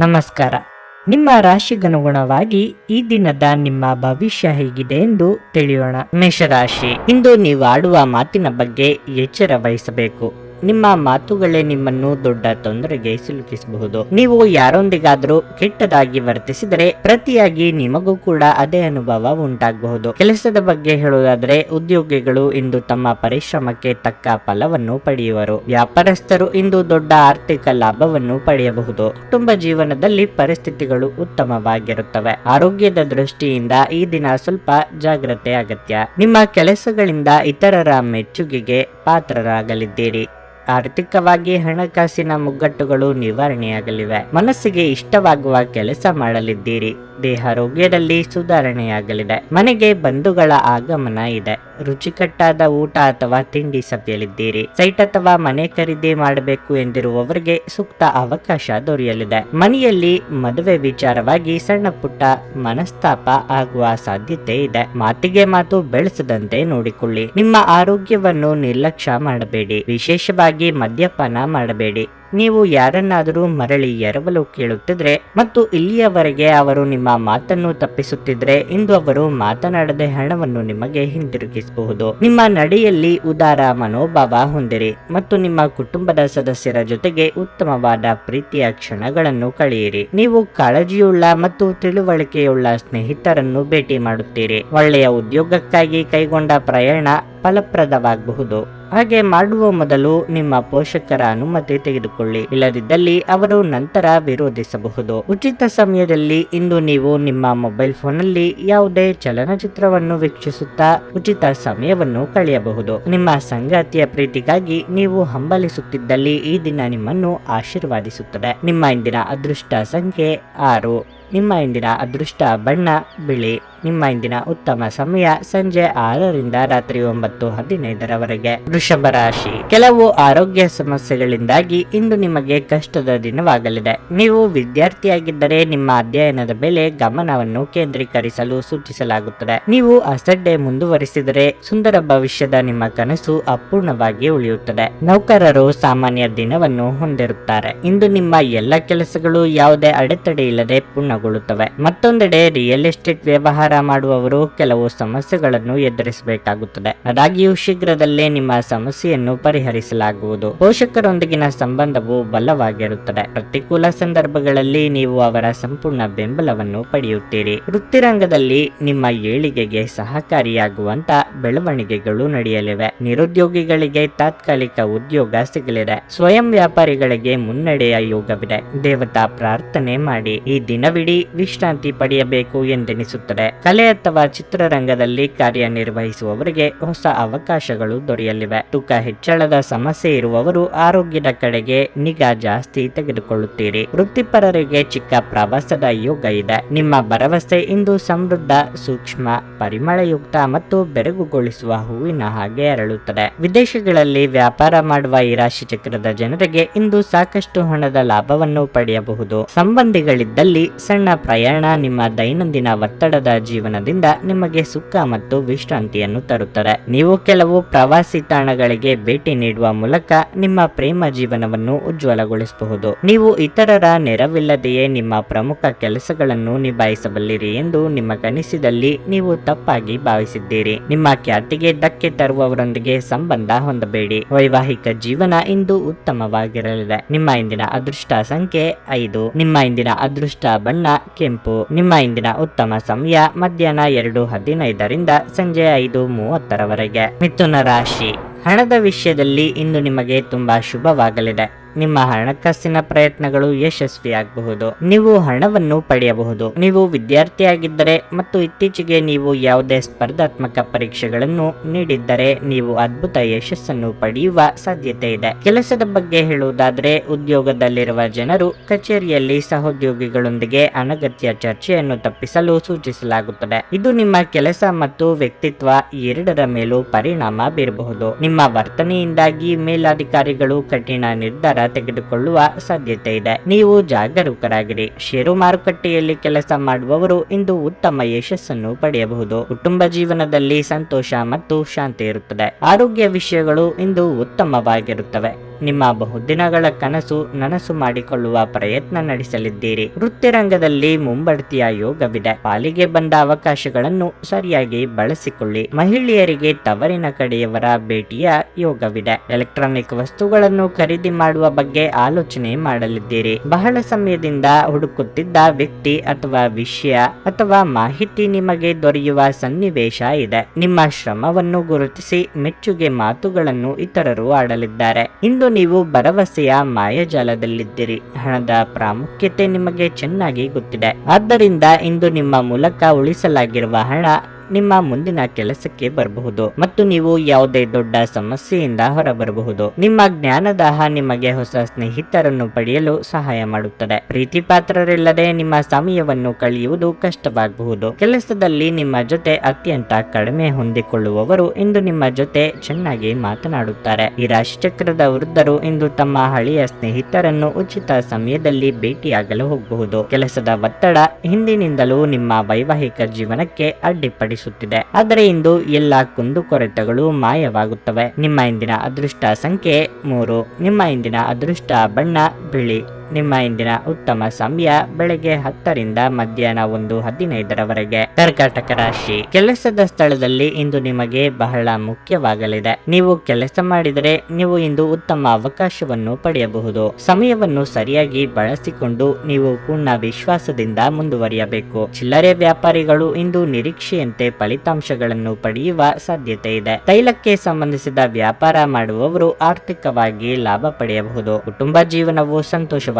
ನಮಸ್ಕಾರ. ನಿಮ್ಮ ರಾಶಿಗನುಗುಣವಾಗಿ ಈ ದಿನದ ನಿಮ್ಮ ಭವಿಷ್ಯ ಹೇಗಿದೆ ಎಂದು ತಿಳಿಯೋಣ. ಮೇಷರಾಶಿ, ಇಂದು ನೀವು ಆಡುವ ಮಾತಿನ ಬಗ್ಗೆ ಎಚ್ಚರ ವಹಿಸಬೇಕು. ನಿಮ್ಮ ಮಾತುಗಳೇ ನಿಮ್ಮನ್ನು ದೊಡ್ಡ ತೊಂದರೆಗೆ ಸಿಲುಕಿಸಬಹುದು. ನೀವು ಯಾರೊಂದಿಗಾದರೂ ಕೆಟ್ಟದಾಗಿ ವರ್ತಿಸಿದರೆ ಪ್ರತಿಯಾಗಿ ನಿಮಗೂ ಕೂಡ ಅದೇ ಅನುಭವ ಉಂಟಾಗಬಹುದು. ಕೆಲಸದ ಬಗ್ಗೆ ಹೇಳುವುದಾದರೆ ಉದ್ಯೋಗಿಗಳು ಇಂದು ತಮ್ಮ ಪರಿಶ್ರಮಕ್ಕೆ ತಕ್ಕ ಫಲವನ್ನು ಪಡೆಯುವರು. ವ್ಯಾಪಾರಸ್ಥರು ಇಂದು ದೊಡ್ಡ ಆರ್ಥಿಕ ಲಾಭವನ್ನು ಪಡೆಯಬಹುದು. ಕುಟುಂಬ ಜೀವನದಲ್ಲಿ ಪರಿಸ್ಥಿತಿಗಳು ಉತ್ತಮವಾಗಿರುತ್ತವೆ. ಆರೋಗ್ಯದ ದೃಷ್ಟಿಯಿಂದ ಈ ದಿನ ಸ್ವಲ್ಪ ಜಾಗ್ರತೆ ಅಗತ್ಯ. ನಿಮ್ಮ ಕೆಲಸಗಳಿಂದ ಇತರರ ಮೆಚ್ಚುಗೆಗೆ ಪಾತ್ರರಾಗಲಿದ್ದೀರಿ. ಆರ್ಥಿಕವಾಗಿ ಹಣಕಾಸಿನ ಮುಗ್ಗಟ್ಟುಗಳು ನಿವಾರಣೆಯಾಗಲಿವೆ. ಮನಸ್ಸಿಗೆ ಇಷ್ಟವಾಗುವ ಕೆಲಸ ಮಾಡಲಿದ್ದೀರಿ. ದೇಹಾರೋಗ್ಯದಲ್ಲಿ ಸುಧಾರಣೆಯಾಗಲಿದೆ. ಮನೆಗೆ ಬಂಧುಗಳ ಆಗಮನ ಇದೆ. ರುಚಿಕಟ್ಟಾದ ಊಟ ಅಥವಾ ತಿಂಡಿ ಸವಿಯಲಿದ್ದೀರಿ. ಸೈಟ್ ಅಥವಾ ಮನೆ ಖರೀದಿ ಮಾಡಬೇಕು ಎಂದಿರುವವರಿಗೆ ಸೂಕ್ತ ಅವಕಾಶ ದೊರೆಯಲಿದೆ. ಮನೆಯಲ್ಲಿ ಮದುವೆ ವಿಚಾರವಾಗಿ ಸಣ್ಣ ಪುಟ್ಟ ಮನಸ್ತಾಪ ಆಗುವ ಸಾಧ್ಯತೆ ಇದೆ. ಮಾತಿಗೆ ಮಾತು ಬೆಳೆಸದಂತೆ ನೋಡಿಕೊಳ್ಳಿ. ನಿಮ್ಮ ಆರೋಗ್ಯವನ್ನು ನಿರ್ಲಕ್ಷ್ಯ ಮಾಡಬೇಡಿ. ವಿಶೇಷವಾಗಿ ಮದ್ಯಪಾನ ಮಾಡಬೇಡಿ. ನೀವು ಯಾರನ್ನಾದರೂ ಮರಳಿ ಎರವಲು ಕೇಳುತ್ತಿದ್ರೆ ಮತ್ತು ಇಲ್ಲಿಯವರೆಗೆ ಅವರು ನಿಮ್ಮ ಮಾತನ್ನು ತಪ್ಪಿಸುತ್ತಿದ್ರೆ ಇಂದು ಅವರು ಮಾತನಾಡದೆ ಹಣವನ್ನು ನಿಮಗೆ ಹಿಂದಿರುಗಿಸಬಹುದು. ನಿಮ್ಮ ನಡೆಯಲ್ಲಿ ಉದಾರ ಮನೋಭಾವ ಹೊಂದಿರಿ ಮತ್ತು ನಿಮ್ಮ ಕುಟುಂಬದ ಸದಸ್ಯರ ಜೊತೆಗೆ ಉತ್ತಮವಾದ ಪ್ರೀತಿಯ ಕ್ಷಣಗಳನ್ನು ಕಳೆಯಿರಿ. ನೀವು ಕಾಳಜಿಯುಳ್ಳ ಮತ್ತು ತಿಳುವಳಿಕೆಯುಳ್ಳ ಸ್ನೇಹಿತರನ್ನು ಭೇಟಿ ಮಾಡುತ್ತೀರಿ. ಒಳ್ಳೆಯ ಉದ್ಯೋಗಕ್ಕಾಗಿ ಕೈಗೊಂಡ ಪ್ರಯಾಣ ಫಲಪ್ರದವಾಗಬಹುದು. ಹಾಗೆ ಮಾಡುವ ಮೊದಲು ನಿಮ್ಮ ಪೋಷಕರ ಅನುಮತಿ ತೆಗೆದುಕೊಳ್ಳಿ. ಇಲ್ಲದಿದ್ದಲ್ಲಿ ಅವರು ನಂತರ ವಿರೋಧಿಸಬಹುದು. ಉಚಿತ ಸಮಯದಲ್ಲಿ ಇಂದು ನೀವು ನಿಮ್ಮ ಮೊಬೈಲ್ ಫೋನ್ನಲ್ಲಿ ಯಾವುದೇ ಚಲನಚಿತ್ರವನ್ನು ವೀಕ್ಷಿಸುತ್ತಾ ಉಚಿತ ಸಮಯವನ್ನು ಕಳೆಯಬಹುದು. ನಿಮ್ಮ ಸಂಗಾತಿಯ ಪ್ರೀತಿಗಾಗಿ ನೀವು ಹಂಬಲಿಸುತ್ತಿದ್ದಲ್ಲಿ ಈ ದಿನ ನಿಮ್ಮನ್ನು ಆಶೀರ್ವಾದಿಸುತ್ತದೆ. ನಿಮ್ಮ ಇಂದಿನ ಅದೃಷ್ಟ ಸಂಖ್ಯೆ 6. ನಿಮ್ಮ ಇಂದಿನ ಅದೃಷ್ಟ ಬಣ್ಣ ಬಿಳಿ. ನಿಮ್ಮ ಇಂದಿನ ಉತ್ತಮ ಸಮಯ ಸಂಜೆ 6ರಿಂದ ರಾತ್ರಿ 9:15 ವೃಷಭ ರಾಶಿ, ಕೆಲವು ಆರೋಗ್ಯ ಸಮಸ್ಯೆಗಳಿಂದಾಗಿ ಇಂದು ನಿಮಗೆ ಕಷ್ಟದ ದಿನವಾಗಲಿದೆ. ನೀವು ವಿದ್ಯಾರ್ಥಿಯಾಗಿದ್ದರೆ ನಿಮ್ಮ ಅಧ್ಯಯನದ ಮೇಲೆ ಗಮನವನ್ನು ಕೇಂದ್ರೀಕರಿಸಲು ಸೂಚಿಸಲಾಗುತ್ತದೆ. ನೀವು ಅಸಡ್ಡೆ ಮುಂದುವರಿಸಿದರೆ ಸುಂದರ ಭವಿಷ್ಯದ ನಿಮ್ಮ ಕನಸು ಅಪೂರ್ಣವಾಗಿ ಉಳಿಯುತ್ತದೆ. ನೌಕರರು ಸಾಮಾನ್ಯ ದಿನವನ್ನು ಹೊಂದಿರುತ್ತಾರೆ. ಇಂದು ನಿಮ್ಮ ಎಲ್ಲ ಕೆಲಸಗಳು ಯಾವುದೇ ಅಡೆತಡೆ ಇಲ್ಲದೆ ಪೂರ್ಣಗೊಳ್ಳುತ್ತವೆ. ಮತ್ತೊಂದೆಡೆ ರಿಯಲ್ ಎಸ್ಟೇಟ್ ವ್ಯವಹಾರ ಮಾಡುವವರು ಕೆಲವು ಸಮಸ್ಯೆಗಳನ್ನು ಎದುರಿಸಬೇಕಾಗುತ್ತದೆ. ಆದಾಗ್ಯೂ ಶೀಘ್ರದಲ್ಲೇ ನಿಮ್ಮ ಸಮಸ್ಯೆಯನ್ನು ಪರಿಹರಿಸಲಾಗುವುದು. ಪೋಷಕರೊಂದಿಗಿನ ಸಂಬಂಧವು ಬಲವಾಗಿರುತ್ತದೆ. ಪ್ರತಿಕೂಲ ಸಂದರ್ಭಗಳಲ್ಲಿ ನೀವು ಅವರ ಸಂಪೂರ್ಣ ಬೆಂಬಲವನ್ನು ಪಡೆಯುತ್ತೀರಿ. ವೃತ್ತಿರಂಗದಲ್ಲಿ ನಿಮ್ಮ ಏಳಿಗೆಗೆ ಸಹಕಾರಿಯಾಗುವಂತ ಬೆಳವಣಿಗೆಗಳು ನಡೆಯಲಿವೆ. ನಿರುದ್ಯೋಗಿಗಳಿಗೆ ತಾತ್ಕಾಲಿಕ ಉದ್ಯೋಗ ಸಿಗಲಿದೆ. ಸ್ವಯಂ ವ್ಯಾಪಾರಿಗಳಿಗೆ ಮುನ್ನಡೆಯ ಯೋಗವಿದೆ. ದೇವತಾ ಪ್ರಾರ್ಥನೆ ಮಾಡಿ. ಈ ದಿನವಿಡೀ ವಿಶ್ರಾಂತಿ ಪಡೆಯಬೇಕು ಎಂದೆನಿಸುತ್ತದೆ. ಕಲೆ ಅಥವಾ ಚಿತ್ರರಂಗದಲ್ಲಿ ಕಾರ್ಯನಿರ್ವಹಿಸುವವರಿಗೆ ಹೊಸ ಅವಕಾಶಗಳು ದೊರೆಯಲಿವೆ. ತೂಕ ಹೆಚ್ಚಳದ ಸಮಸ್ಯೆ ಇರುವವರು ಆರೋಗ್ಯದ ಕಡೆಗೆ ನಿಗಾ ಜಾಸ್ತಿ ತೆಗೆದುಕೊಳ್ಳುತ್ತೀರಿ. ವೃತ್ತಿಪರರಿಗೆ ಚಿಕ್ಕ ಪ್ರವಾಸದ ಯೋಗ ಇದೆ. ನಿಮ್ಮ ಭರವಸೆ ಇಂದು ಸಮೃದ್ಧ, ಸೂಕ್ಷ್ಮ, ಪರಿಮಳಯುಕ್ತ ಮತ್ತು ಬೆರಗುಗೊಳಿಸುವ ಹೂವಿನ ಹಾಗೆ ಅರಳುತ್ತದೆ. ವಿದೇಶಗಳಲ್ಲಿ ವ್ಯಾಪಾರ ಮಾಡುವ ಈ ರಾಶಿ ಚಕ್ರದ ಜನರಿಗೆ ಇಂದು ಸಾಕಷ್ಟು ಹಣದ ಲಾಭವನ್ನು ಪಡೆಯಬಹುದು. ಸಂಬಂಧಿಗಳಿದ್ದಲ್ಲಿ ಸಣ್ಣ ಪ್ರಯಾಣ ನಿಮ್ಮ ದೈನಂದಿನ ಒತ್ತಡದ ಜೀವನದಿಂದ ನಿಮಗೆ ಸುಖ ಮತ್ತು ವಿಶ್ರಾಂತಿಯನ್ನು ತರುತ್ತದೆ. ನೀವು ಕೆಲವು ಪ್ರವಾಸಿ ತಾಣಗಳಿಗೆ ಭೇಟಿ ನೀಡುವ ಮೂಲಕ ನಿಮ್ಮ ಪ್ರೇಮ ಜೀವನವನ್ನು ಉಜ್ವಲಗೊಳಿಸಬಹುದು. ನೀವು ಇತರರ ನೆರವಿಲ್ಲದೆಯೇ ನಿಮ್ಮ ಪ್ರಮುಖ ಕೆಲಸಗಳನ್ನು ನಿಭಾಯಿಸಬಲ್ಲಿರಿ ಎಂದು ನಿಮ್ಮ ಕನಸಿನಲ್ಲಿ ನೀವು ತಪ್ಪಾಗಿ ಭಾವಿಸಿದ್ದೀರಿ. ನಿಮ್ಮ ಖ್ಯಾತಿಗೆ ಧಕ್ಕೆ ತರುವವರೊಂದಿಗೆ ಸಂಬಂಧ ಹೊಂದಬೇಡಿ. ವೈವಾಹಿಕ ಜೀವನ ಇಂದು ಉತ್ತಮವಾಗಿರಲಿದೆ. ನಿಮ್ಮ ಇಂದಿನ ಅದೃಷ್ಟ ಸಂಖ್ಯೆ 5. ನಿಮ್ಮ ಇಂದಿನ ಅದೃಷ್ಟ ಬಣ್ಣ ಕೆಂಪು. ನಿಮ್ಮ ಇಂದಿನ ಉತ್ತಮ ಸಮಯ ಮಧ್ಯಾಹ್ನ 2:15ರಿಂದ ಸಂಜೆ 5:30 ಮಿಥುನ ರಾಶಿ, ಹಣದ ವಿಷಯದಲ್ಲಿ ಇಂದು ನಿಮಗೆ ತುಂಬಾ ಶುಭವಾಗಲಿದೆ. ನಿಮ್ಮ ಹಣಕಾಸಿನ ಪ್ರಯತ್ನಗಳು ಯಶಸ್ವಿಯಾಗಬಹುದು. ನೀವು ಹಣವನ್ನು ಪಡೆಯಬಹುದು. ನೀವು ವಿದ್ಯಾರ್ಥಿಯಾಗಿದ್ದರೆ ಮತ್ತು ಇತ್ತೀಚೆಗೆ ನೀವು ಯಾವುದೇ ಸ್ಪರ್ಧಾತ್ಮಕ ಪರೀಕ್ಷೆಗಳನ್ನು ನೀಡಿದ್ದರೆ ನೀವು ಅದ್ಭುತ ಯಶಸ್ಸನ್ನು ಪಡೆಯುವ ಸಾಧ್ಯತೆ ಇದೆ. ಕೆಲಸದ ಬಗ್ಗೆ ಹೇಳುವುದಾದರೆ ಉದ್ಯೋಗದಲ್ಲಿರುವ ಜನರು ಕಚೇರಿಯಲ್ಲಿ ಸಹೋದ್ಯೋಗಿಗಳೊಂದಿಗೆ ಅನಗತ್ಯ ಚರ್ಚೆಯನ್ನು ತಪ್ಪಿಸಲು ಸೂಚಿಸಲಾಗುತ್ತದೆ. ಇದು ನಿಮ್ಮ ಕೆಲಸ ಮತ್ತು ವ್ಯಕ್ತಿತ್ವ ಎರಡರ ಮೇಲೂ ಪರಿಣಾಮ ಬೀರಬಹುದು. ನಿಮ್ಮ ವರ್ತನೆಯಿಂದಾಗಿ ಮೇಲಾಧಿಕಾರಿಗಳು ಕಠಿಣ ನಿರ್ಧಾರ ತೆಗೆದುಕೊಳ್ಳುವ ಸಾಧ್ಯತೆ ಇದೆ. ನೀವು ಜಾಗರೂಕರಾಗಿರಿ. ಷೇರು ಮಾರುಕಟ್ಟೆಯಲ್ಲಿ ಕೆಲಸ ಮಾಡುವವರು ಇಂದು ಉತ್ತಮ ಯಶಸ್ಸನ್ನು ಪಡೆಯಬಹುದು. ಕುಟುಂಬ ಜೀವನದಲ್ಲಿ ಸಂತೋಷ ಮತ್ತು ಶಾಂತಿ ಇರುತ್ತದೆ. ಆರೋಗ್ಯ ವಿಷಯಗಳು ಇಂದು ಉತ್ತಮವಾಗಿರುತ್ತವೆ. ನಿಮ್ಮ ಬಹುದಿನಗಳ ಕನಸು ನನಸು ಮಾಡಿಕೊಳ್ಳುವ ಪ್ರಯತ್ನ ನಡೆಸಲಿದ್ದೀರಿ. ವೃತ್ತಿರಂಗದಲ್ಲಿ ಮುಂಬಡ್ತಿಯ ಯೋಗವಿದೆ. ಪಾಲಿಗೆ ಬಂದ ಅವಕಾಶಗಳನ್ನು ಸರಿಯಾಗಿ ಬಳಸಿಕೊಳ್ಳಿ. ಮಹಿಳೆಯರಿಗೆ ತವರಿನ ಕಡೆಯವರ ಭೇಟಿಯ ಯೋಗವಿದೆ. ಎಲೆಕ್ಟ್ರಾನಿಕ್ ವಸ್ತುಗಳನ್ನು ಖರೀದಿ ಮಾಡುವ ಬಗ್ಗೆ ಆಲೋಚನೆ ಮಾಡಲಿದ್ದೀರಿ. ಬಹಳ ಸಮಯದಿಂದ ಹುಡುಕುತ್ತಿದ್ದ ವ್ಯಕ್ತಿ ಅಥವಾ ವಿಷಯ ಅಥವಾ ಮಾಹಿತಿ ನಿಮಗೆ ದೊರೆಯುವ ಸನ್ನಿವೇಶ ಇದೆ. ನಿಮ್ಮ ಶ್ರಮವನ್ನು ಗುರುತಿಸಿ ಮೆಚ್ಚುಗೆ ಮಾತುಗಳನ್ನು ಇತರರು ಆಡಲಿದ್ದಾರೆ. ಇಂದು ನೀವು ಭರವಸೆಯ ಮಾಯಾಜಾಲದಲ್ಲಿದ್ದೀರಿ. ಹಣದ ಪ್ರಾಮುಖ್ಯತೆ ನಿಮಗೆ ಚೆನ್ನಾಗಿ ಗೊತ್ತಿದೆ. ಆದ್ದರಿಂದ ಇಂದು ನಿಮ್ಮ ಮೂಲಕ ಉಳಿಸಲಾಗಿರುವ ಹಣ ನಿಮ್ಮ ಮುಂದಿನ ಕೆಲಸಕ್ಕೆ ಬರಬಹುದು ಮತ್ತು ನೀವು ಯಾವುದೇ ದೊಡ್ಡ ಸಮಸ್ಯೆಯಿಂದ ಹೊರಬರಬಹುದು. ನಿಮ್ಮ ಜ್ಞಾನದಾಹ ನಿಮಗೆ ಹೊಸ ಸ್ನೇಹಿತರನ್ನು ಪಡೆಯಲು ಸಹಾಯ ಮಾಡುತ್ತದೆ. ಪ್ರೀತಿ ಪಾತ್ರರಿಲ್ಲದೆ ನಿಮ್ಮ ಸಮಯವನ್ನು ಕಳೆಯುವುದು ಕಷ್ಟವಾಗಬಹುದು. ಕೆಲಸದಲ್ಲಿ ನಿಮ್ಮ ಜೊತೆ ಅತ್ಯಂತ ಕಡಿಮೆ ಹೊಂದಿಕೊಳ್ಳುವವರು ಇಂದು ನಿಮ್ಮ ಜೊತೆ ಚೆನ್ನಾಗಿ ಮಾತನಾಡುತ್ತಾರೆ. ಈ ರಾಶಿಚಕ್ರದ ವೃದ್ಧರು ಇಂದು ತಮ್ಮ ಹಳೆಯ ಸ್ನೇಹಿತರನ್ನು ಉಚಿತ ಸಮಯದಲ್ಲಿ ಭೇಟಿಯಾಗಲು ಹೋಗಬಹುದು. ಕೆಲಸದ ಒತ್ತಡ ಹಿಂದಿನಿಂದಲೂ ನಿಮ್ಮ ವೈವಾಹಿಕ ಜೀವನಕ್ಕೆ ಅಡ್ಡಿಪಡಿಸುತ್ತಿದೆ. ಆದರೆ ಇಂದು ಎಲ್ಲ ಕುಂದುಕೊರತೆಗಳು ಮಾಯವಾಗುತ್ತವೆ. ನಿಮ್ಮ ಇಂದಿನ ಅದೃಷ್ಟ ಸಂಖ್ಯೆ 3. ನಿಮ್ಮ ಇಂದಿನ ಅದೃಷ್ಟ ಬಣ್ಣ ಬಿಳಿ. ನಿಮ್ಮ ಇಂದಿನ ಉತ್ತಮ ಸಮಯ ಬೆಳಗ್ಗೆ 10 ರಿಂದ ಮಧ್ಯಾಹ್ನ 1:15 ಕರ್ಕಾಟಕ ರಾಶಿ. ಕೆಲಸದ ಸ್ಥಳದಲ್ಲಿ ಇಂದು ನಿಮಗೆ ಬಹಳ ಮುಖ್ಯವಾಗಲಿದೆ. ನೀವು ಕೆಲಸ ಮಾಡಿದರೆ ನೀವು ಇಂದು ಉತ್ತಮ ಅವಕಾಶವನ್ನು ಪಡೆಯಬಹುದು. ಸಮಯವನ್ನು ಸರಿಯಾಗಿ ಬಳಸಿಕೊಂಡು ನೀವು ಪೂರ್ಣ ವಿಶ್ವಾಸದಿಂದ ಮುಂದುವರಿಯಬೇಕು. ಚಿಲ್ಲರೆ ವ್ಯಾಪಾರಿಗಳು ಇಂದು ನಿರೀಕ್ಷೆಯಂತೆ ಫಲಿತಾಂಶಗಳನ್ನು ಪಡೆಯುವ ಸಾಧ್ಯತೆ ಇದೆ. ತೈಲಕ್ಕೆ ಸಂಬಂಧಿಸಿದ ವ್ಯಾಪಾರ ಮಾಡುವವರು ಆರ್ಥಿಕವಾಗಿ ಲಾಭ ಪಡೆಯಬಹುದು. ಕುಟುಂಬ ಜೀವನವು ಸಂತೋಷವಾಗಿ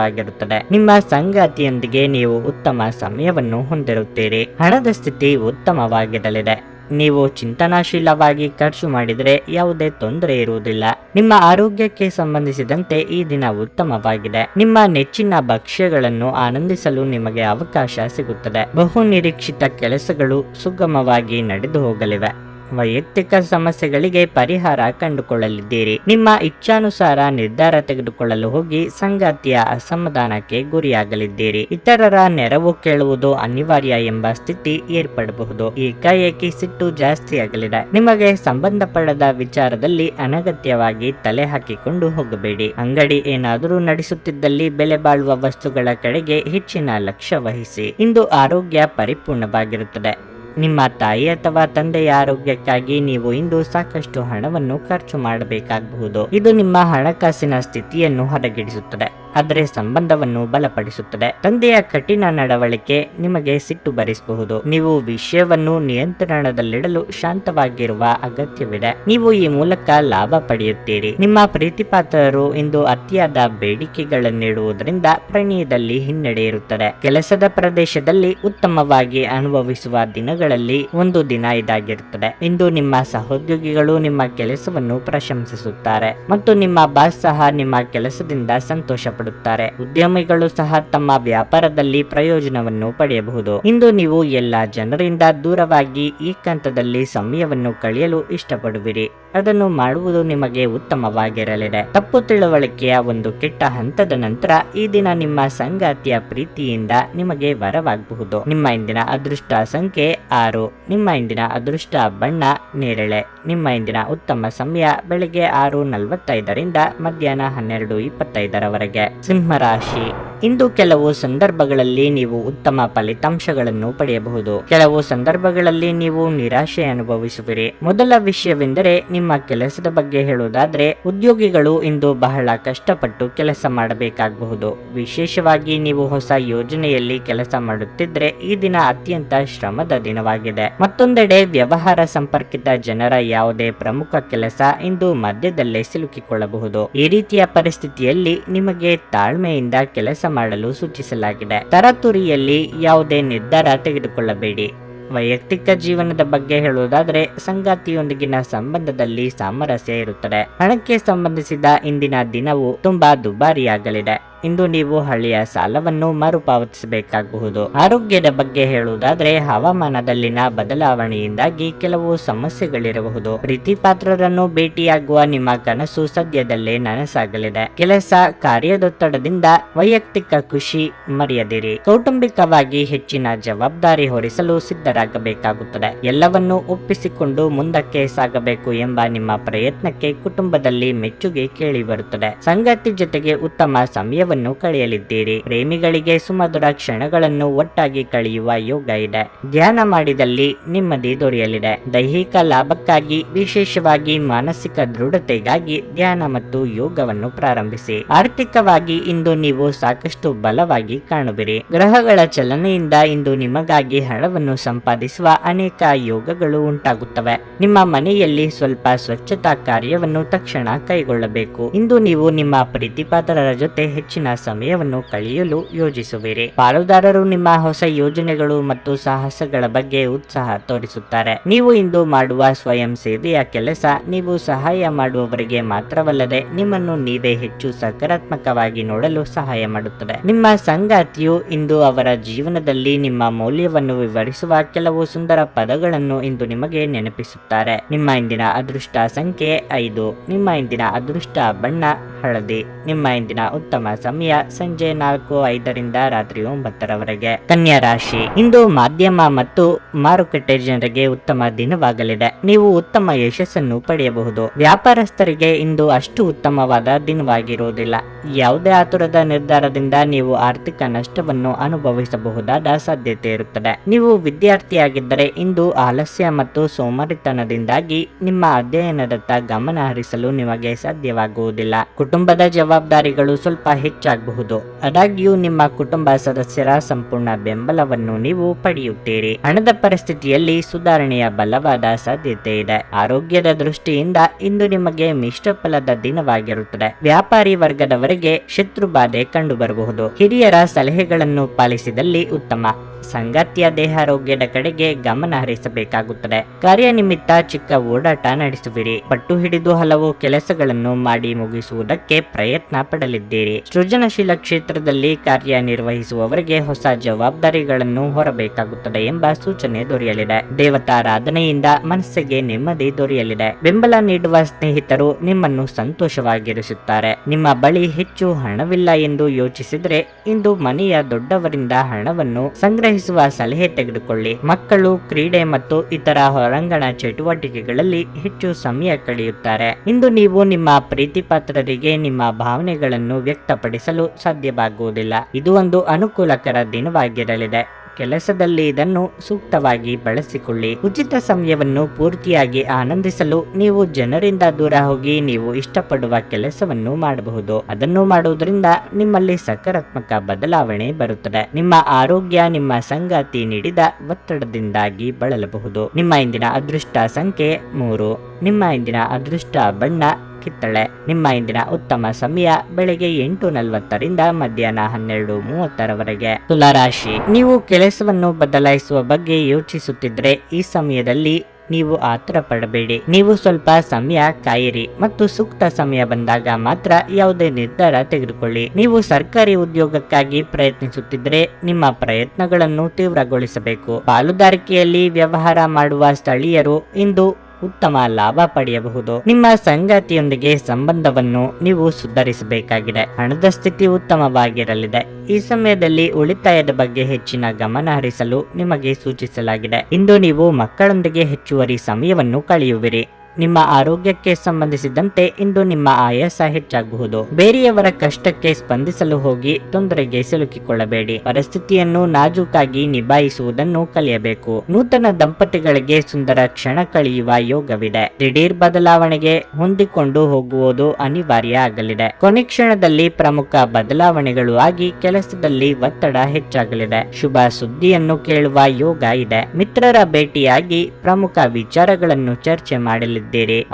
ನಿಮ್ಮ ಸಂಗಾತಿಯೊಂದಿಗೆ ನೀವು ಉತ್ತಮ ಸಮಯವನ್ನು ಹೊಂದಿರುತ್ತೀರಿ. ಹಣದ ಸ್ಥಿತಿ ಉತ್ತಮವಾಗಿರಲಿದೆ. ನೀವು ಚಿಂತನಾಶೀಲವಾಗಿ ಖರ್ಚು ಮಾಡಿದರೆ ಯಾವುದೇ ತೊಂದರೆ ಇರುವುದಿಲ್ಲ. ನಿಮ್ಮ ಆರೋಗ್ಯಕ್ಕೆ ಸಂಬಂಧಿಸಿದಂತೆ ಈ ದಿನ ಉತ್ತಮವಾಗಿದೆ. ನಿಮ್ಮ ನೆಚ್ಚಿನ ಭಕ್ಷ್ಯಗಳನ್ನು ಆನಂದಿಸಲು ನಿಮಗೆ ಅವಕಾಶ ಸಿಗುತ್ತದೆ. ಬಹು ನಿರೀಕ್ಷಿತ ಕೆಲಸಗಳು ಸುಗಮವಾಗಿ ನಡೆದು ಹೋಗಲಿವೆ. ವೈಯಕ್ತಿಕ ಸಮಸ್ಯೆಗಳಿಗೆ ಪರಿಹಾರ ಕಂಡುಕೊಳ್ಳಲಿದ್ದೀರಿ. ನಿಮ್ಮ ಇಚ್ಛಾನುಸಾರ ನಿರ್ಧಾರ ತೆಗೆದುಕೊಳ್ಳಲು ಹೋಗಿ ಸಂಗಾತಿಯ ಅಸಮಾಧಾನಕ್ಕೆ ಗುರಿಯಾಗಲಿದ್ದೀರಿ. ಇತರರ ನೆರವು ಕೇಳುವುದು ಅನಿವಾರ್ಯ ಎಂಬ ಸ್ಥಿತಿ ಏರ್ಪಡಬಹುದು. ಏಕಾಏಕಿ ಸಿಟ್ಟು ಜಾಸ್ತಿ ಆಗಲಿದೆ. ನಿಮಗೆ ಸಂಬಂಧಪಡದ ವಿಚಾರದಲ್ಲಿ ಅನಗತ್ಯವಾಗಿ ತಲೆ ಹಾಕಿಕೊಂಡು ಹೋಗಬೇಡಿ. ಅಂಗಡಿ ಏನಾದರೂ ನಡೆಸುತ್ತಿದ್ದಲ್ಲಿ ಬೆಲೆ ಬಾಳುವ ವಸ್ತುಗಳ ಕಡೆಗೆ ಹೆಚ್ಚಿನ ಲಕ್ಷ್ಯ ವಹಿಸಿ. ಇಂದು ಆರೋಗ್ಯ ಪರಿಪೂರ್ಣವಾಗಿರುತ್ತದೆ. ನಿಮ್ಮ ತಾಯಿ ಅಥವಾ ತಂದೆಯ ಆರೋಗ್ಯಕ್ಕಾಗಿ ನೀವು ಇಂದು ಸಾಕಷ್ಟು ಹಣವನ್ನು ಖರ್ಚು ಮಾಡಬೇಕಾಗಬಹುದು. ಇದು ನಿಮ್ಮ ಹಣಕಾಸಿನ ಸ್ಥಿತಿಯನ್ನು ಹೊರಗಿಡಿಸುತ್ತದೆ, ಆದರೆ ಸಂಬಂಧವನ್ನು ಬಲಪಡಿಸುತ್ತದೆ. ತಂದೆಯ ಕಠಿಣ ನಡವಳಿಕೆ ನಿಮಗೆ ಸಿಟ್ಟು ಬರಿಸಬಹುದು. ನೀವು ವಿಷಯವನ್ನು ನಿಯಂತ್ರಣದಲ್ಲಿಡಲು ಶಾಂತವಾಗಿರುವ ಅಗತ್ಯವಿದೆ. ನೀವು ಈ ಮೂಲಕ ಲಾಭ ಪಡೆಯುತ್ತೀರಿ. ನಿಮ್ಮ ಪ್ರೀತಿಪಾತ್ರರು ಇಂದು ಅತಿಯಾದ ಬೇಡಿಕೆಗಳನ್ನಿಡುವುದರಿಂದ ಪ್ರಣಯದಲ್ಲಿ ಹಿನ್ನಡೆ ಇರುತ್ತದೆ. ಕೆಲಸದ ಪ್ರದೇಶದಲ್ಲಿ ಉತ್ತಮವಾಗಿ ಅನುಭವಿಸುವ ದಿನಗಳಲ್ಲಿ ಒಂದು ದಿನ ಇದಾಗಿರುತ್ತದೆ. ಇಂದು ನಿಮ್ಮ ಸಹೋದ್ಯೋಗಿಗಳು ನಿಮ್ಮ ಕೆಲಸವನ್ನು ಪ್ರಶಂಸಿಸುತ್ತಾರೆ ಮತ್ತು ನಿಮ್ಮ ಬಾಸ್ ಸಹ ನಿಮ್ಮ ಕೆಲಸದಿಂದ ಸಂತೋಷ ಪಡುತ್ತಾರೆ. ಉದ್ಯಮಿಗಳು ಸಹ ತಮ್ಮ ವ್ಯಾಪಾರದಲ್ಲಿ ಪ್ರಯೋಜನವನ್ನು ಪಡೆಯಬಹುದು. ಇಂದು ನೀವು ಎಲ್ಲ ಜನರಿಂದ ದೂರವಾಗಿ ಏಕಾಂತದಲ್ಲಿ ಸಮಯವನ್ನು ಕಳೆಯಲು ಇಷ್ಟಪಡುವಿರಿ. ಅದನ್ನು ಮಾಡುವುದು ನಿಮಗೆ ಉತ್ತಮವಾಗಿರಲಿದೆ. ತಪ್ಪು ತಿಳುವಳಿಕೆಯ ಒಂದು ಕೆಟ್ಟ ಹಂತದ ನಂತರ ಈ ದಿನ ನಿಮ್ಮ ಸಂಗಾತಿಯ ಪ್ರೀತಿಯಿಂದ ನಿಮಗೆ ವರವಾಗಬಹುದು. ನಿಮ್ಮ ಇಂದಿನ ಅದೃಷ್ಟ ಸಂಖ್ಯೆ 6. ನಿಮ್ಮ ಇಂದಿನ ಅದೃಷ್ಟ ಬಣ್ಣ ನೇರಳೆ. ನಿಮ್ಮ ಇಂದಿನ ಉತ್ತಮ ಸಮಯ ಬೆಳಗ್ಗೆ 6:45 ರಿಂದ ಮಧ್ಯಾಹ್ನ 12:25 ಸಿಂಹರಾಶಿ. ಇಂದು ಕೆಲವು ಸಂದರ್ಭಗಳಲ್ಲಿ ನೀವು ಉತ್ತಮ ಫಲಿತಾಂಶಗಳನ್ನು ಪಡೆಯಬಹುದು. ಕೆಲವು ಸಂದರ್ಭಗಳಲ್ಲಿ ನೀವು ನಿರಾಶೆ ಅನುಭವಿಸುವಿರಿ. ಮೊದಲ ವಿಷಯವೆಂದರೆ ನಿಮ್ಮ ಕೆಲಸದ ಬಗ್ಗೆ ಹೇಳುವುದಾದ್ರೆ, ಉದ್ಯೋಗಿಗಳು ಇಂದು ಬಹಳ ಕಷ್ಟಪಟ್ಟು ಕೆಲಸ ಮಾಡಬೇಕಾಗಬಹುದು. ವಿಶೇಷವಾಗಿ ನೀವು ಹೊಸ ಯೋಜನೆಯಲ್ಲಿ ಕೆಲಸ ಮಾಡುತ್ತಿದ್ರೆ ಈ ದಿನ ಅತ್ಯಂತ ಶ್ರಮದ ದಿನವಾಗಿದೆ. ಮತ್ತೊಂದೆಡೆ ವ್ಯವಹಾರ ಸಂಪರ್ಕಿತ ಜನರ ಯಾವುದೇ ಪ್ರಮುಖ ಕೆಲಸ ಇಂದು ಮಧ್ಯದಲ್ಲೇ ಸಿಲುಕಿಕೊಳ್ಳಬಹುದು. ಈ ರೀತಿಯ ಪರಿಸ್ಥಿತಿಯಲ್ಲಿ ನಿಮಗೆ ತಾಳ್ಮೆಯಿಂದ ಕೆಲಸ ಮಾಡಲು ಸೂಚಿಸಲಾಗಿದೆ. ತರಾತುರಿಯಲ್ಲಿ ಯಾವುದೇ ನಿರ್ಧಾರ ತೆಗೆದುಕೊಳ್ಳಬೇಡಿ. ವೈಯಕ್ತಿಕ ಜೀವನದ ಬಗ್ಗೆ ಹೇಳುವುದಾದ್ರೆ, ಸಂಗಾತಿಯೊಂದಿಗಿನ ಸಂಬಂಧದಲ್ಲಿ ಸಾಮರಸ್ಯ ಇರುತ್ತದೆ. ಹಣಕ್ಕೆ ಸಂಬಂಧಿಸಿದ ಇಂದಿನ ದಿನವು ತುಂಬಾ ದುಬಾರಿಯಾಗಲಿದೆ. ಇಂದು ನೀವು ಹಳೆಯ ಸಾಲವನ್ನು ಮರುಪಾವತಿಸಬೇಕಾಗಬಹುದು. ಆರೋಗ್ಯದ ಬಗ್ಗೆ ಹೇಳುವುದಾದ್ರೆ ಹವಾಮಾನದಲ್ಲಿನ ಬದಲಾವಣೆಯಿಂದಾಗಿ ಕೆಲವು ಸಮಸ್ಯೆಗಳಿರಬಹುದು. ಪ್ರೀತಿ ಪಾತ್ರರನ್ನು ಭೇಟಿಯಾಗುವ ನಿಮ್ಮ ಕನಸು ಸದ್ಯದಲ್ಲೇ ನನಸಾಗಲಿದೆ. ಕೆಲಸ ಕಾರ್ಯದೊತ್ತಡದಿಂದ ವೈಯಕ್ತಿಕ ಖುಷಿ ಮರೆಯದಿರಿ. ಕೌಟುಂಬಿಕವಾಗಿ ಹೆಚ್ಚಿನ ಜವಾಬ್ದಾರಿ ಹೊರಿಸಲು ಸಿದ್ಧರಾಗಬೇಕಾಗುತ್ತದೆ. ಎಲ್ಲವನ್ನೂ ಒಪ್ಪಿಸಿಕೊಂಡು ಮುಂದಕ್ಕೆ ಸಾಗಬೇಕು ಎಂಬ ನಿಮ್ಮ ಪ್ರಯತ್ನಕ್ಕೆ ಕುಟುಂಬದಲ್ಲಿ ಮೆಚ್ಚುಗೆ ಕೇಳಿ ಬರುತ್ತದೆ. ಸಂಗಾತಿ ಜೊತೆಗೆ ಉತ್ತಮ ಸಮಯವನ್ನು ಕಳೆಯಲಿದ್ದೀರಿ. ಪ್ರೇಮಿಗಳಿಗೆ ಸುಮಧುರ ಕ್ಷಣಗಳನ್ನು ಒಟ್ಟಾಗಿ ಕಳೆಯುವ ಯೋಗ ಇದೆ. ಧ್ಯಾನ ಮಾಡಿದಲ್ಲಿ ನೆಮ್ಮದಿ ದೊರೆಯಲಿದೆ. ದೈಹಿಕ ಲಾಭಕ್ಕಾಗಿ ವಿಶೇಷವಾಗಿ ಮಾನಸಿಕ ದೃಢತೆಗಾಗಿ ಧ್ಯಾನ ಮತ್ತು ಯೋಗವನ್ನು ಪ್ರಾರಂಭಿಸಿ. ಆರ್ಥಿಕವಾಗಿ ಇಂದು ನೀವು ಸಾಕಷ್ಟು ಬಲವಾಗಿ ಕಾಣುವಿರಿ. ಗ್ರಹಗಳ ಚಲನೆಯಿಂದ ಇಂದು ನಿಮಗಾಗಿ ಹಣವನ್ನು ಸಂಪಾದಿಸುವ ಅನೇಕ ಯೋಗಗಳು ಉಂಟಾಗುತ್ತವೆ. ನಿಮ್ಮ ಮನೆಯಲ್ಲಿ ಸ್ವಲ್ಪ ಸ್ವಚ್ಛತಾ ಕಾರ್ಯವನ್ನು ತಕ್ಷಣ ಕೈಗೊಳ್ಳಬೇಕು. ಇಂದು ನೀವು ನಿಮ್ಮ ಪ್ರೀತಿಪಾತ್ರರ ಜೊತೆ ಹೆಚ್ಚಿನ ಸಮಯವನ್ನು ಕಳೆಯಲು ಯೋಜಿಸುವಿರಿ. ಪಾಲುದಾರರು ನಿಮ್ಮ ಹೊಸ ಯೋಜನೆಗಳು ಮತ್ತು ಸಾಹಸಗಳ ಬಗ್ಗೆ ಉತ್ಸಾಹ ತೋರಿಸುತ್ತಾರೆ. ನೀವು ಇಂದು ಮಾಡುವ ಸ್ವಯಂ ಸೇವೆಯ ಕೆಲಸ ನೀವು ಸಹಾಯ ಮಾಡುವವರಿಗೆ ಮಾತ್ರವಲ್ಲದೆ ನಿಮ್ಮನ್ನು ನೀವೇ ಹೆಚ್ಚು ಸಕಾರಾತ್ಮಕವಾಗಿ ನೋಡಲು ಸಹಾಯ ಮಾಡುತ್ತದೆ. ನಿಮ್ಮ ಸಂಗಾತಿಯು ಇಂದು ಅವರ ಜೀವನದಲ್ಲಿ ನಿಮ್ಮ ಮೌಲ್ಯವನ್ನು ವಿವರಿಸುವ ಕೆಲವು ಸುಂದರ ಪದಗಳನ್ನು ಇಂದು ನಿಮಗೆ ನೆನಪಿಸುತ್ತಾರೆ. ನಿಮ್ಮ ಇಂದಿನ ಅದೃಷ್ಟ ಸಂಖ್ಯೆ 5. ನಿಮ್ಮ ಇಂದಿನ ಅದೃಷ್ಟ ಬಣ್ಣ ಹಳದಿ. ನಿಮ್ಮ ಇಂದಿನ ಉತ್ತಮ ಸಮಯ ಸಂಜೆ 4:05 ರಾತ್ರಿ 9 ಕನ್ಯಾ ರಾಶಿ. ಇಂದು ಮಾಧ್ಯಮ ಮತ್ತು ಮಾರುಕಟ್ಟೆ ಜನರಿಗೆ ಉತ್ತಮ ದಿನವಾಗಲಿದೆ. ನೀವು ಉತ್ತಮ ಯಶಸ್ಸನ್ನು ಪಡೆಯಬಹುದು. ವ್ಯಾಪಾರಸ್ಥರಿಗೆ ಇಂದು ಅಷ್ಟು ಉತ್ತಮವಾದ ದಿನವಾಗಿರುವುದಿಲ್ಲ. ಯಾವುದೇ ಆತುರದ ನಿರ್ಧಾರದಿಂದ ನೀವು ಆರ್ಥಿಕ ನಷ್ಟವನ್ನು ಅನುಭವಿಸಬಹುದಾದ ಸಾಧ್ಯತೆ ಇರುತ್ತದೆ. ನೀವು ವಿದ್ಯಾರ್ಥಿಯಾಗಿದ್ದರೆ ಇಂದು ಆಲಸ್ಯ ಮತ್ತು ಸೋಮಾರಿತನದಿಂದಾಗಿ ನಿಮ್ಮ ಅಧ್ಯಯನದತ್ತ ಗಮನ ಹರಿಸಲು ನಿಮಗೆ ಸಾಧ್ಯವಾಗುವುದಿಲ್ಲ. ಕುಟುಂಬದ ಜವಾಬ್ದಾರಿಗಳು ಸ್ವಲ್ಪ ಹೆಚ್ಚಾಗಬಹುದು. ಆದಾಗ್ಯೂ ನಿಮ್ಮ ಕುಟುಂಬ ಸದಸ್ಯರ ಸಂಪೂರ್ಣ ಬೆಂಬಲವನ್ನು ನೀವು ಪಡೆಯುತ್ತೀರಿ. ಹಣದ ಪರಿಸ್ಥಿತಿಯಲ್ಲಿ ಸುಧಾರಣೆಯ ಬಲವಾದ ಸಾಧ್ಯತೆ ಇದೆ. ಆರೋಗ್ಯದ ದೃಷ್ಟಿಯಿಂದ ಇಂದು ನಿಮಗೆ ಮಿಶ್ರ ಫಲದ ದಿನವಾಗಿರುತ್ತದೆ. ವ್ಯಾಪಾರಿ ವರ್ಗದವರಿಗೆ ಶತ್ರು ಬಾಧೆ ಕಂಡುಬರಬಹುದು. ಹಿರಿಯರ ಸಲಹೆಗಳನ್ನು ಪಾಲಿಸಿದಲ್ಲಿ ಉತ್ತಮ. ಸಂಗಾತಿಯ ದೇಹಾರೋಗ್ಯದ ಕಡೆಗೆ ಗಮನ ಹರಿಸಬೇಕಾಗುತ್ತದೆ. ಕಾರ್ಯನಿಮಿತ್ತ ಚಿಕ್ಕ ಓಡಾಟ ನಡೆಸುವಿರಿ. ಪಟ್ಟು ಹಿಡಿದು ಹಲವು ಕೆಲಸಗಳನ್ನು ಮಾಡಿ ಮುಗಿಸುವುದಕ್ಕೆ ಪ್ರಯತ್ನ ಪಡಲಿದ್ದೀರಿ. ಸೃಜನಶೀಲ ಕ್ಷೇತ್ರದಲ್ಲಿ ಕಾರ್ಯನಿರ್ವಹಿಸುವವರಿಗೆ ಹೊಸ ಜವಾಬ್ದಾರಿಗಳನ್ನು ಹೊರಬೇಕಾಗುತ್ತದೆ ಎಂಬ ಸೂಚನೆ ದೊರೆಯಲಿದೆ. ದೇವತಾರಾಧನೆಯಿಂದ ಮನಸ್ಸಿಗೆ ನೆಮ್ಮದಿ ದೊರೆಯಲಿದೆ. ಬೆಂಬಲ ನೀಡುವ ಸ್ನೇಹಿತರು ನಿಮ್ಮನ್ನು ಸಂತೋಷವಾಗಿರಿಸುತ್ತಾರೆ. ನಿಮ್ಮ ಬಳಿ ಹೆಚ್ಚು ಹಣವಿಲ್ಲ ಎಂದು ಯೋಚಿಸಿದರೆ ಇಂದು ಮನೆಯ ದೊಡ್ಡವರಿಂದ ಹಣವನ್ನು ಸಂಗ್ರಹಿಸುವ ಸಲಹೆ ತೆಗೆದುಕೊಳ್ಳಿ. ಮಕ್ಕಳು ಕ್ರೀಡೆ ಮತ್ತು ಇತರ ಹೊರಾಂಗಣ ಚಟುವಟಿಕೆಗಳಲ್ಲಿ ಹೆಚ್ಚು ಸಮಯ ಕಳೆಯುತ್ತಾರೆ. ಇಂದು ನೀವು ನಿಮ್ಮ ಪ್ರೀತಿಪಾತ್ರರಿಗೆ ನಿಮ್ಮ ಭಾವನೆಗಳನ್ನು ವ್ಯಕ್ತಪಡಿಸಲು ಸಾಧ್ಯವಾಗುವುದಿಲ್ಲ. ಇದು ಒಂದು ಅನುಕೂಲಕರ ದಿನವಾಗಿರಲಿದೆ. ಕೆಲಸದಲ್ಲಿ ಇದನ್ನು ಸೂಕ್ತವಾಗಿ ಬಳಸಿಕೊಳ್ಳಿ. ಉಚಿತ ಸಮಯವನ್ನು ಪೂರ್ತಿಯಾಗಿ ಆನಂದಿಸಲು ನೀವು ಜನರಿಂದ ದೂರ ಹೋಗಿ ನೀವು ಇಷ್ಟಪಡುವ ಕೆಲಸವನ್ನು ಮಾಡಬಹುದು. ಅದನ್ನು ಮಾಡುವುದರಿಂದ ನಿಮ್ಮಲ್ಲಿ ಸಕಾರಾತ್ಮಕ ಬದಲಾವಣೆ ಬರುತ್ತದೆ. ನಿಮ್ಮ ಆರೋಗ್ಯ ನಿಮ್ಮ ಸಂಗಾತಿ ನೀಡಿದ ಒತ್ತಡದಿಂದಾಗಿ ಬಳಲಬಹುದು. ನಿಮ್ಮ ಇಂದಿನ ಅದೃಷ್ಟ ಸಂಖ್ಯೆ 3. ನಿಮ್ಮ ಇಂದಿನ ಅದೃಷ್ಟ ಬಣ್ಣ ಕಿತ್ತಳೆ. ನಿಮ್ಮ ಇಂದಿನ ಉತ್ತಮ ಸಮಯ ಬೆಳಗ್ಗೆ 8:40 ಮಧ್ಯಾಹ್ನ 12:30 ತುಲಾರಾಶಿ. ನೀವು ಕೆಲಸವನ್ನು ಬದಲಾಯಿಸುವ ಬಗ್ಗೆ ಯೋಚಿಸುತ್ತಿದ್ರೆ ಈ ಸಮಯದಲ್ಲಿ ನೀವು ಆತುರ ಪಡಬೇಡಿ. ನೀವು ಸ್ವಲ್ಪ ಸಮಯ ಕಾಯಿರಿ ಮತ್ತು ಸೂಕ್ತ ಸಮಯ ಬಂದಾಗ ಮಾತ್ರ ಯಾವುದೇ ನಿರ್ಧಾರ ತೆಗೆದುಕೊಳ್ಳಿ. ನೀವು ಸರ್ಕಾರಿ ಉದ್ಯೋಗಕ್ಕಾಗಿ ಪ್ರಯತ್ನಿಸುತ್ತಿದ್ರೆ ನಿಮ್ಮ ಪ್ರಯತ್ನಗಳನ್ನು ತೀವ್ರಗೊಳಿಸಬೇಕು. ಪಾಲುದಾರಿಕೆಯಲ್ಲಿ ವ್ಯವಹಾರ ಮಾಡುವ ಸ್ಥಳೀಯರು ಇಂದು ಉತ್ತಮ ಲಾಭ ಪಡೆಯಬಹುದು. ನಿಮ್ಮ ಸಂಗಾತಿಯೊಂದಿಗೆ ಸಂಬಂಧವನ್ನು ನೀವು ಸುಧಾರಿಸಬೇಕಾಗಿದೆ. ಹಣದ ಸ್ಥಿತಿ ಉತ್ತಮವಾಗಿರಲಿದೆ. ಈ ಸಮಯದಲ್ಲಿ ಉಳಿತಾಯದ ಬಗ್ಗೆ ಹೆಚ್ಚಿನ ಗಮನ ಹರಿಸಲು ನಿಮಗೆ ಸೂಚಿಸಲಾಗಿದೆ. ಇಂದು ನೀವು ಮಕ್ಕಳೊಂದಿಗೆ ಹೆಚ್ಚುವರಿ ಸಮಯವನ್ನು ಕಳೆಯುವಿರಿ. ನಿಮ್ಮ ಆರೋಗ್ಯಕ್ಕೆ ಸಂಬಂಧಿಸಿದಂತೆ ಇಂದು ನಿಮ್ಮ ಆಯಾಸ ಹೆಚ್ಚಾಗಬಹುದು. ಬೇರೆಯವರ ಕಷ್ಟಕ್ಕೆ ಸ್ಪಂದಿಸಲು ಹೋಗಿ ತೊಂದರೆಗೆ ಸಿಲುಕಿಕೊಳ್ಳಬೇಡಿ. ಪರಿಸ್ಥಿತಿಯನ್ನು ನಾಜೂಕಾಗಿ ನಿಭಾಯಿಸುವುದನ್ನು ಕಲಿಯಬೇಕು. ನೂತನ ದಂಪತಿಗಳಿಗೆ ಸುಂದರ ಕ್ಷಣ ಕಳೆಯುವ ಯೋಗವಿದೆ. ದಿಢೀರ್ ಬದಲಾವಣೆಗೆ ಹೊಂದಿಕೊಂಡು ಹೋಗುವುದು ಅನಿವಾರ್ಯ ಆಗಲಿದೆ. ಕೊನೆ ಕ್ಷಣದಲ್ಲಿ ಪ್ರಮುಖ ಬದಲಾವಣೆಗಳು ಆಗಿ ಕೆಲಸದಲ್ಲಿ ಒತ್ತಡ ಹೆಚ್ಚಾಗಲಿದೆ. ಶುಭ ಸುದ್ದಿಯನ್ನು ಕೇಳುವ ಯೋಗ ಇದೆ. ಮಿತ್ರರ ಭೇಟಿಯಾಗಿ ಪ್ರಮುಖ ವಿಚಾರಗಳನ್ನು ಚರ್ಚೆ ಮಾಡಲಿದೆ.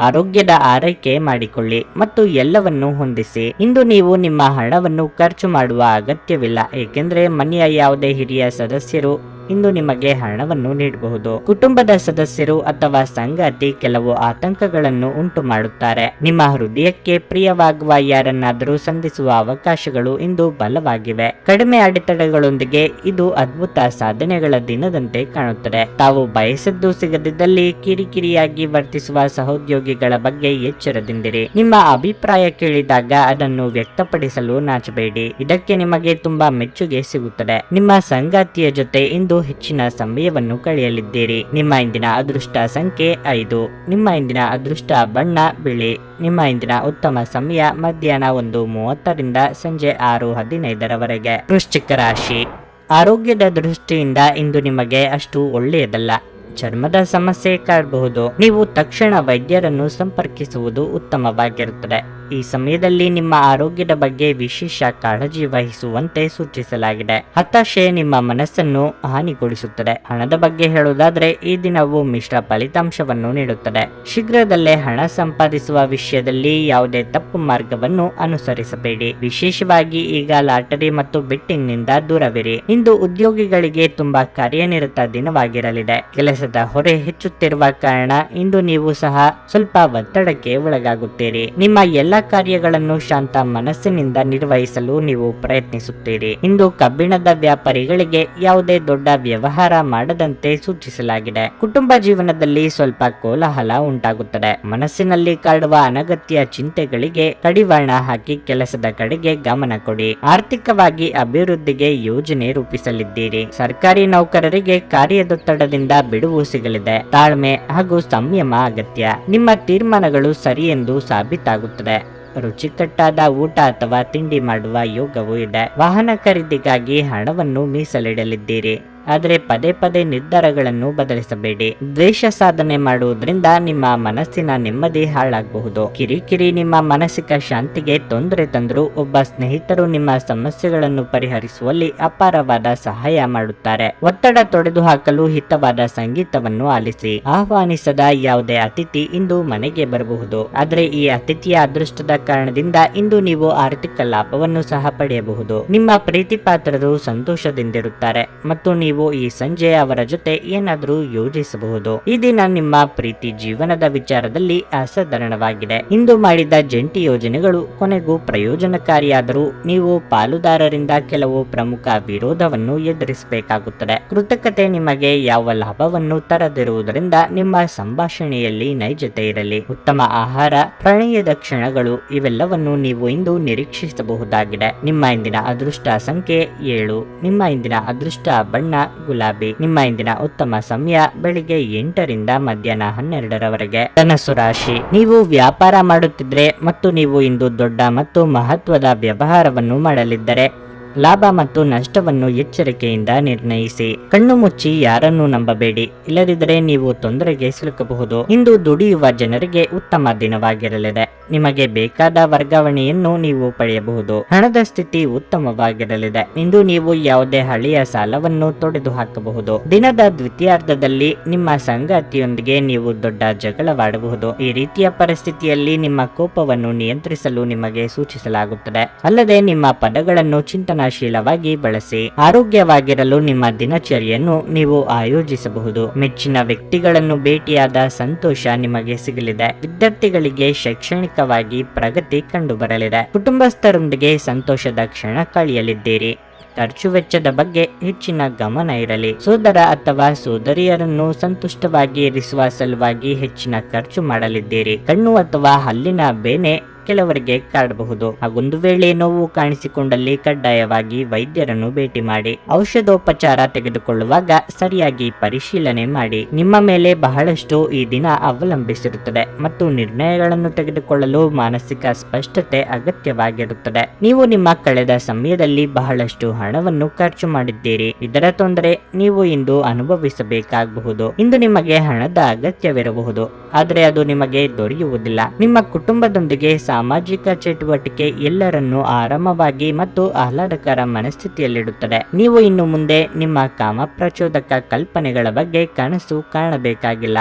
ಆರೋಗ್ಯದ ಆರೈಕೆ ಮಾಡಿಕೊಳ್ಳಿ ಮತ್ತು ಎಲ್ಲವನ್ನು ಹೊಂದಿಸಿ. ಇಂದು ನೀವು ನಿಮ್ಮ ಹಣವನ್ನು ಖರ್ಚು ಮಾಡುವ ಅಗತ್ಯವಿಲ್ಲ, ಏಕೆಂದರೆ ಮನೆಯ ಯಾವುದೇ ಹಿರಿಯ ಸದಸ್ಯರು ಇಂದು ನಿಮಗೆ ಹಣವನ್ನು ನೀಡಬಹುದು. ಕುಟುಂಬದ ಸದಸ್ಯರು ಅಥವಾ ಸಂಗಾತಿ ಕೆಲವು ಆತಂಕಗಳನ್ನು ಉಂಟು ಮಾಡುತ್ತಾರೆ. ನಿಮ್ಮ ಹೃದಯಕ್ಕೆ ಪ್ರಿಯವಾಗುವ ಯಾರನ್ನಾದರೂ ಸಂಧಿಸುವ ಅವಕಾಶಗಳು ಇಂದು ಬಲವಾಗಿವೆ. ಕಡಿಮೆ ಅಡೆತಡೆಗಳೊಂದಿಗೆ ಇದು ಅದ್ಭುತ ಸಾಧನೆಗಳ ದಿನದಂತೆ ಕಾಣುತ್ತದೆ. ತಾವು ಬಯಸದ್ದು ಸಿಗದಿದ್ದಲ್ಲಿ ಕಿರಿಕಿರಿಯಾಗಿ ವರ್ತಿಸುವ ಸಹೋದ್ಯೋಗಿಗಳ ಬಗ್ಗೆ ಎಚ್ಚರದಿಂದಿರಿ. ನಿಮ್ಮ ಅಭಿಪ್ರಾಯ ಕೇಳಿದಾಗ ಅದನ್ನು ವ್ಯಕ್ತಪಡಿಸಲು ನಾಚಬೇಡಿ. ಇದಕ್ಕೆ ನಿಮಗೆ ತುಂಬಾ ಮೆಚ್ಚುಗೆ ಸಿಗುತ್ತದೆ. ನಿಮ್ಮ ಸಂಗಾತಿಯ ಜೊತೆ ಇಂದು ಹೆಚ್ಚಿನ ಸಮಯವನ್ನು ಕಳೆಯಲಿದ್ದೀರಿ. ನಿಮ್ಮ ಇಂದಿನ ಅದೃಷ್ಟ ಸಂಖ್ಯೆ 5. ನಿಮ್ಮ ಇಂದಿನ ಅದೃಷ್ಟ ಬಣ್ಣ ಬಿಳಿ. ನಿಮ್ಮ ಇಂದಿನ ಉತ್ತಮ ಸಮಯ ಮಧ್ಯಾಹ್ನ 1:30 ಸಂಜೆ 6:15 ವೃಶ್ಚಿಕ ರಾಶಿ. ಆರೋಗ್ಯದ ದೃಷ್ಟಿಯಿಂದ ಇಂದು ನಿಮಗೆ ಅಷ್ಟು ಒಳ್ಳೆಯದಲ್ಲ. ಚರ್ಮದ ಸಮಸ್ಯೆ ಕಾಡಬಹುದು. ನೀವು ತಕ್ಷಣ ವೈದ್ಯರನ್ನು ಸಂಪರ್ಕಿಸುವುದು ಉತ್ತಮವಾಗಿರುತ್ತದೆ. ಈ ಸಮಯದಲ್ಲಿ ನಿಮ್ಮ ಆರೋಗ್ಯದ ಬಗ್ಗೆ ವಿಶೇಷ ಕಾಳಜಿ ವಹಿಸುವಂತೆ ಸೂಚಿಸಲಾಗಿದೆ. ಹತಾಶೆ ನಿಮ್ಮ ಮನಸ್ಸನ್ನು ಹಾನಿಗೊಳಿಸುತ್ತದೆ. ಹಣದ ಬಗ್ಗೆ ಹೇಳುವುದಾದ್ರೆ ಈ ದಿನವು ಮಿಶ್ರ ಫಲಿತಾಂಶವನ್ನು ನೀಡುತ್ತದೆ. ಶೀಘ್ರದಲ್ಲೇ ಹಣ ಸಂಪಾದಿಸುವ ವಿಷಯದಲ್ಲಿ ಯಾವುದೇ ತಪ್ಪು ಮಾರ್ಗವನ್ನು ಅನುಸರಿಸಬೇಡಿ. ವಿಶೇಷವಾಗಿ ಈಗ ಲಾಟರಿ ಮತ್ತು ಬೆಟ್ಟಿಂಗ್ ನಿಂದ ದೂರವಿರಿ. ಇಂದು ಉದ್ಯೋಗಿಗಳಿಗೆ ತುಂಬಾ ಕಾರ್ಯನಿರತ ದಿನವಾಗಿರಲಿದೆ. ಕೆಲಸದ ಹೊರೆ ಹೆಚ್ಚುತ್ತಿರುವ ಕಾರಣ ಇಂದು ನೀವು ಸಹ ಸ್ವಲ್ಪ ಒತ್ತಡಕ್ಕೆ ಒಳಗಾಗುತ್ತೀರಿ. ನಿಮ್ಮ ಎಲ್ಲ ಕಾರ್ಯಗಳನ್ನು ಶಾಂತ ಮನಸ್ಸಿನಿಂದ ನಿರ್ವಹಿಸಲು ನೀವು ಪ್ರಯತ್ನಿಸುತ್ತೀರಿ. ಇಂದು ಕಬ್ಬಿಣದ ವ್ಯಾಪಾರಿಗಳಿಗೆ ಯಾವುದೇ ದೊಡ್ಡ ವ್ಯವಹಾರ ಮಾಡದಂತೆ ಸೂಚಿಸಲಾಗಿದೆ. ಕುಟುಂಬ ಜೀವನದಲ್ಲಿ ಸ್ವಲ್ಪ ಕೋಲಾಹಲ ಉಂಟಾಗುತ್ತದೆ. ಮನಸ್ಸಿನಲ್ಲಿ ಕಾಡುವ ಅನಗತ್ಯ ಚಿಂತೆಗಳಿಗೆ ಕಡಿವಾಣ ಹಾಕಿ ಕೆಲಸದ ಕಡೆಗೆ ಗಮನ ಕೊಡಿ. ಆರ್ಥಿಕವಾಗಿ ಅಭಿವೃದ್ಧಿಗೆ ಯೋಜನೆ ರೂಪಿಸಲಿದ್ದೀರಿ. ಸರ್ಕಾರಿ ನೌಕರರಿಗೆ ಕಾರ್ಯದೊತ್ತಡದಿಂದ ಬಿಡುವು ಸಿಗಲಿದೆ. ತಾಳ್ಮೆ ಹಾಗೂ ಸಂಯಮ ಅಗತ್ಯ. ನಿಮ್ಮ ತೀರ್ಮಾನಗಳು ಸರಿ ಎಂದು ಸಾಬೀತಾಗುತ್ತದೆ. ರುಚಿಕಟ್ಟಾದ ಊಟ ಅಥವಾ ತಿಂಡಿ ಮಾಡುವ ಯೋಗವೂ ಇದೆ. ವಾಹನ ಖರೀದಿಗಾಗಿ ಹಣವನ್ನು ಮೀಸಲಿಡಲಿದ್ದೀರಿ. ಆದರೆ ಪದೇ ಪದೇ ನಿರ್ಧಾರಗಳನ್ನು ಬದಲಿಸಬೇಡಿ. ದ್ವೇಷ ಸಾಧನೆ ಮಾಡುವುದರಿಂದ ನಿಮ್ಮ ಮನಸ್ಸಿನ ನೆಮ್ಮದಿ ಹಾಳಾಗಬಹುದು. ಕಿರಿಕಿರಿ ನಿಮ್ಮ ಮಾನಸಿಕ ಶಾಂತಿಗೆ ತೊಂದರೆ ತಂದರೂ ಒಬ್ಬ ಸ್ನೇಹಿತರು ನಿಮ್ಮ ಸಮಸ್ಯೆಗಳನ್ನು ಪರಿಹರಿಸುವಲ್ಲಿ ಅಪಾರವಾದ ಸಹಾಯ ಮಾಡುತ್ತಾರೆ. ಒತ್ತಡ ತೊಡೆದುಹಾಕಲು ಹಿತವಾದ ಸಂಗೀತವನ್ನು ಆಲಿಸಿ. ಆಹ್ವಾನಿಸದ ಯಾವುದೇ ಅತಿಥಿ ಇಂದು ಮನೆಗೆ ಬರಬಹುದು. ಆದರೆ ಈ ಅತಿಥಿಯ ಅದೃಷ್ಟದ ಕಾರಣದಿಂದ ಇಂದು ನೀವು ಆರ್ಥಿಕ ಲಾಭವನ್ನು ಸಹ ಪಡೆಯಬಹುದು. ನಿಮ್ಮ ಪ್ರೀತಿ ಪಾತ್ರರು ಸಂತೋಷದಿಂದಿರುತ್ತಾರೆ ಮತ್ತು ನೀವು ಈ ಸಂಜೆ ಅವರ ಜೊತೆ ಏನಾದರೂ ಯೋಜಿಸಬಹುದು. ಈ ದಿನ ನಿಮ್ಮ ಪ್ರೀತಿ ಜೀವನದ ವಿಚಾರದಲ್ಲಿ ಅಸಾಧಾರಣವಾಗಿದೆ. ಇಂದು ಮಾಡಿದ ಜಂಟಿ ಯೋಜನೆಗಳು ಕೊನೆಗೂ ಪ್ರಯೋಜನಕಾರಿಯಾದರೂ ನೀವು ಪಾಲುದಾರರಿಂದ ಕೆಲವು ಪ್ರಮುಖ ವಿರೋಧವನ್ನು ಎದುರಿಸಬೇಕಾಗುತ್ತದೆ. ಕೃತಜ್ಞತೆ ನಿಮಗೆ ಯಾವ ಲಾಭವನ್ನು ತರದಿರುವುದರಿಂದ ನಿಮ್ಮ ಸಂಭಾಷಣೆಯಲ್ಲಿ ನೈಜತೆ ಇರಲಿ. ಉತ್ತಮ ಆಹಾರ, ಪ್ರಣಯದ ಕ್ಷಣಗಳು ಇವೆಲ್ಲವನ್ನು ನೀವು ಇಂದು ನಿರೀಕ್ಷಿಸಬಹುದಾಗಿದೆ. ನಿಮ್ಮ ಇಂದಿನ ಅದೃಷ್ಟ ಸಂಖ್ಯೆ 7. ನಿಮ್ಮ ಇಂದಿನ ಅದೃಷ್ಟ ಬಣ್ಣ ಗುಲಾಬಿ. ನಿಮ್ಮ ಇಂದಿನ ಉತ್ತಮ ಸಮಯ ಬೆಳಿಗ್ಗೆ 8 ಮಧ್ಯಾಹ್ನ 12 ಧನಸ್ಸು ರಾಶಿ. ನೀವು ವ್ಯಾಪಾರ ಮಾಡುತ್ತಿದ್ರೆ ಮತ್ತು ನೀವು ಇಂದು ದೊಡ್ಡ ಮತ್ತು ಮಹತ್ವದ ವ್ಯವಹಾರವನ್ನು ಮಾಡಲಿದ್ದರೆ ಲಾಭ ಮತ್ತು ನಷ್ಟವನ್ನು ಎಚ್ಚರಿಕೆಯಿಂದ ನಿರ್ಣಯಿಸಿ. ಕಣ್ಣು ಮುಚ್ಚಿ ಯಾರನ್ನೂ ನಂಬಬೇಡಿ, ಇಲ್ಲದಿದ್ದರೆ ನೀವು ತೊಂದರೆಗೆ ಸಿಲುಕಬಹುದು. ಇಂದು ದುಡಿಯುವ ಜನರಿಗೆ ಉತ್ತಮ ದಿನವಾಗಿರಲಿದೆ. ನಿಮಗೆ ಬೇಕಾದ ವರ್ಗಾವಣೆಯನ್ನು ನೀವು ಪಡೆಯಬಹುದು. ಹಣದ ಸ್ಥಿತಿ ಉತ್ತಮವಾಗಿರಲಿದೆ. ಇಂದು ನೀವು ಯಾವುದೇ ಹಳೆಯ ಸಾಲವನ್ನು ತೊಡೆದು ಹಾಕಬಹುದು. ದಿನದ ದ್ವಿತೀಯಾರ್ಧದಲ್ಲಿ ನಿಮ್ಮ ಸಂಗಾತಿಯೊಂದಿಗೆ ನೀವು ದೊಡ್ಡ ಜಗಳವಾಡಬಹುದು. ಈ ರೀತಿಯ ಪರಿಸ್ಥಿತಿಯಲ್ಲಿ ನಿಮ್ಮ ಕೋಪವನ್ನು ನಿಯಂತ್ರಿಸಲು ನಿಮಗೆ ಸೂಚಿಸಲಾಗುತ್ತದೆ. ಅಲ್ಲದೆ ನಿಮ್ಮ ಪದಗಳನ್ನು ಚಿಂತನಾಶೀಲವಾಗಿ ಬಳಸಿ. ಆರೋಗ್ಯವಾಗಿರಲು ನಿಮ್ಮ ದಿನಚರಿಯನ್ನು ನೀವು ಆಯೋಜಿಸಬಹುದು. ಮೆಚ್ಚಿನ ವ್ಯಕ್ತಿಗಳನ್ನು ಭೇಟಿಯಾದ ಸಂತೋಷ ನಿಮಗೆ ಸಿಗಲಿದೆ. ವಿದ್ಯಾರ್ಥಿಗಳಿಗೆ ಶೈಕ್ಷಣಿಕವಾಗಿ ಪ್ರಗತಿ ಕಂಡುಬರಲಿದೆ. ಕುಟುಂಬಸ್ಥರೊಂದಿಗೆ ಸಂತೋಷದ ಕ್ಷಣ ಕಳೆಯಲಿದ್ದೀರಿ. ಖರ್ಚು ವೆಚ್ಚದ ಬಗ್ಗೆ ಹೆಚ್ಚಿನ ಗಮನ ಇರಲಿ. ಸೋದರ ಅಥವಾ ಸೋದರಿಯರನ್ನು ಸಂತುಷ್ಟವಾಗಿ ಇರಿಸುವ ಸಲುವಾಗಿ ಹೆಚ್ಚಿನ ಖರ್ಚು ಮಾಡಲಿದ್ದೀರಿ. ಕಣ್ಣು ಅಥವಾ ಹಲ್ಲಿನ ಬೇನೆ ಕೆಲವರಿಗೆ ಕಾಡಬಹುದು. ಹಾಗೊಂದು ವೇಳೆ ನೋವು ಕಾಣಿಸಿಕೊಂಡಲ್ಲಿ ಕಡ್ಡಾಯವಾಗಿ ವೈದ್ಯರನ್ನು ಭೇಟಿ ಮಾಡಿ. ಔಷಧೋಪಚಾರ ತೆಗೆದುಕೊಳ್ಳುವಾಗ ಸರಿಯಾಗಿ ಪರಿಶೀಲನೆ ಮಾಡಿ. ನಿಮ್ಮ ಮೇಲೆ ಬಹಳಷ್ಟು ಈ ದಿನ ಅವಲಂಬಿಸಿರುತ್ತದೆ ಮತ್ತು ನಿರ್ಣಯಗಳನ್ನು ತೆಗೆದುಕೊಳ್ಳಲು ಮಾನಸಿಕ ಸ್ಪಷ್ಟತೆ ಅಗತ್ಯವಾಗಿರುತ್ತದೆ. ನೀವು ನಿಮ್ಮ ಕಳೆದ ಸಮಯದಲ್ಲಿ ಬಹಳಷ್ಟು ಹಣವನ್ನು ಖರ್ಚು ಮಾಡಿದ್ದೀರಿ. ಇದರ ತೊಂದರೆ ನೀವು ಇಂದು ಅನುಭವಿಸಬೇಕಾಗಬಹುದು. ಇಂದು ನಿಮಗೆ ಹಣದ ಅಗತ್ಯವಿರಬಹುದು, ಆದರೆ ಅದು ನಿಮಗೆ ದೊರೆಯುವುದಿಲ್ಲ. ನಿಮ್ಮ ಕುಟುಂಬದೊಂದಿಗೆ ಸಾಮಾಜಿಕ ಚಟುವಟಿಕೆ ಎಲ್ಲರನ್ನೂ ಆರಾಮವಾಗಿ ಮತ್ತು ಆಹ್ಲಾದಕರ ಮನಸ್ಥಿತಿಯಲ್ಲಿಡುತ್ತದೆ. ನೀವು ಇನ್ನು ಮುಂದೆ ನಿಮ್ಮ ಕಾಮ ಪ್ರಚೋದಕ ಕಲ್ಪನೆಗಳ ಬಗ್ಗೆ ಕನಸು ಕಾಣಬೇಕಾಗಿಲ್ಲ.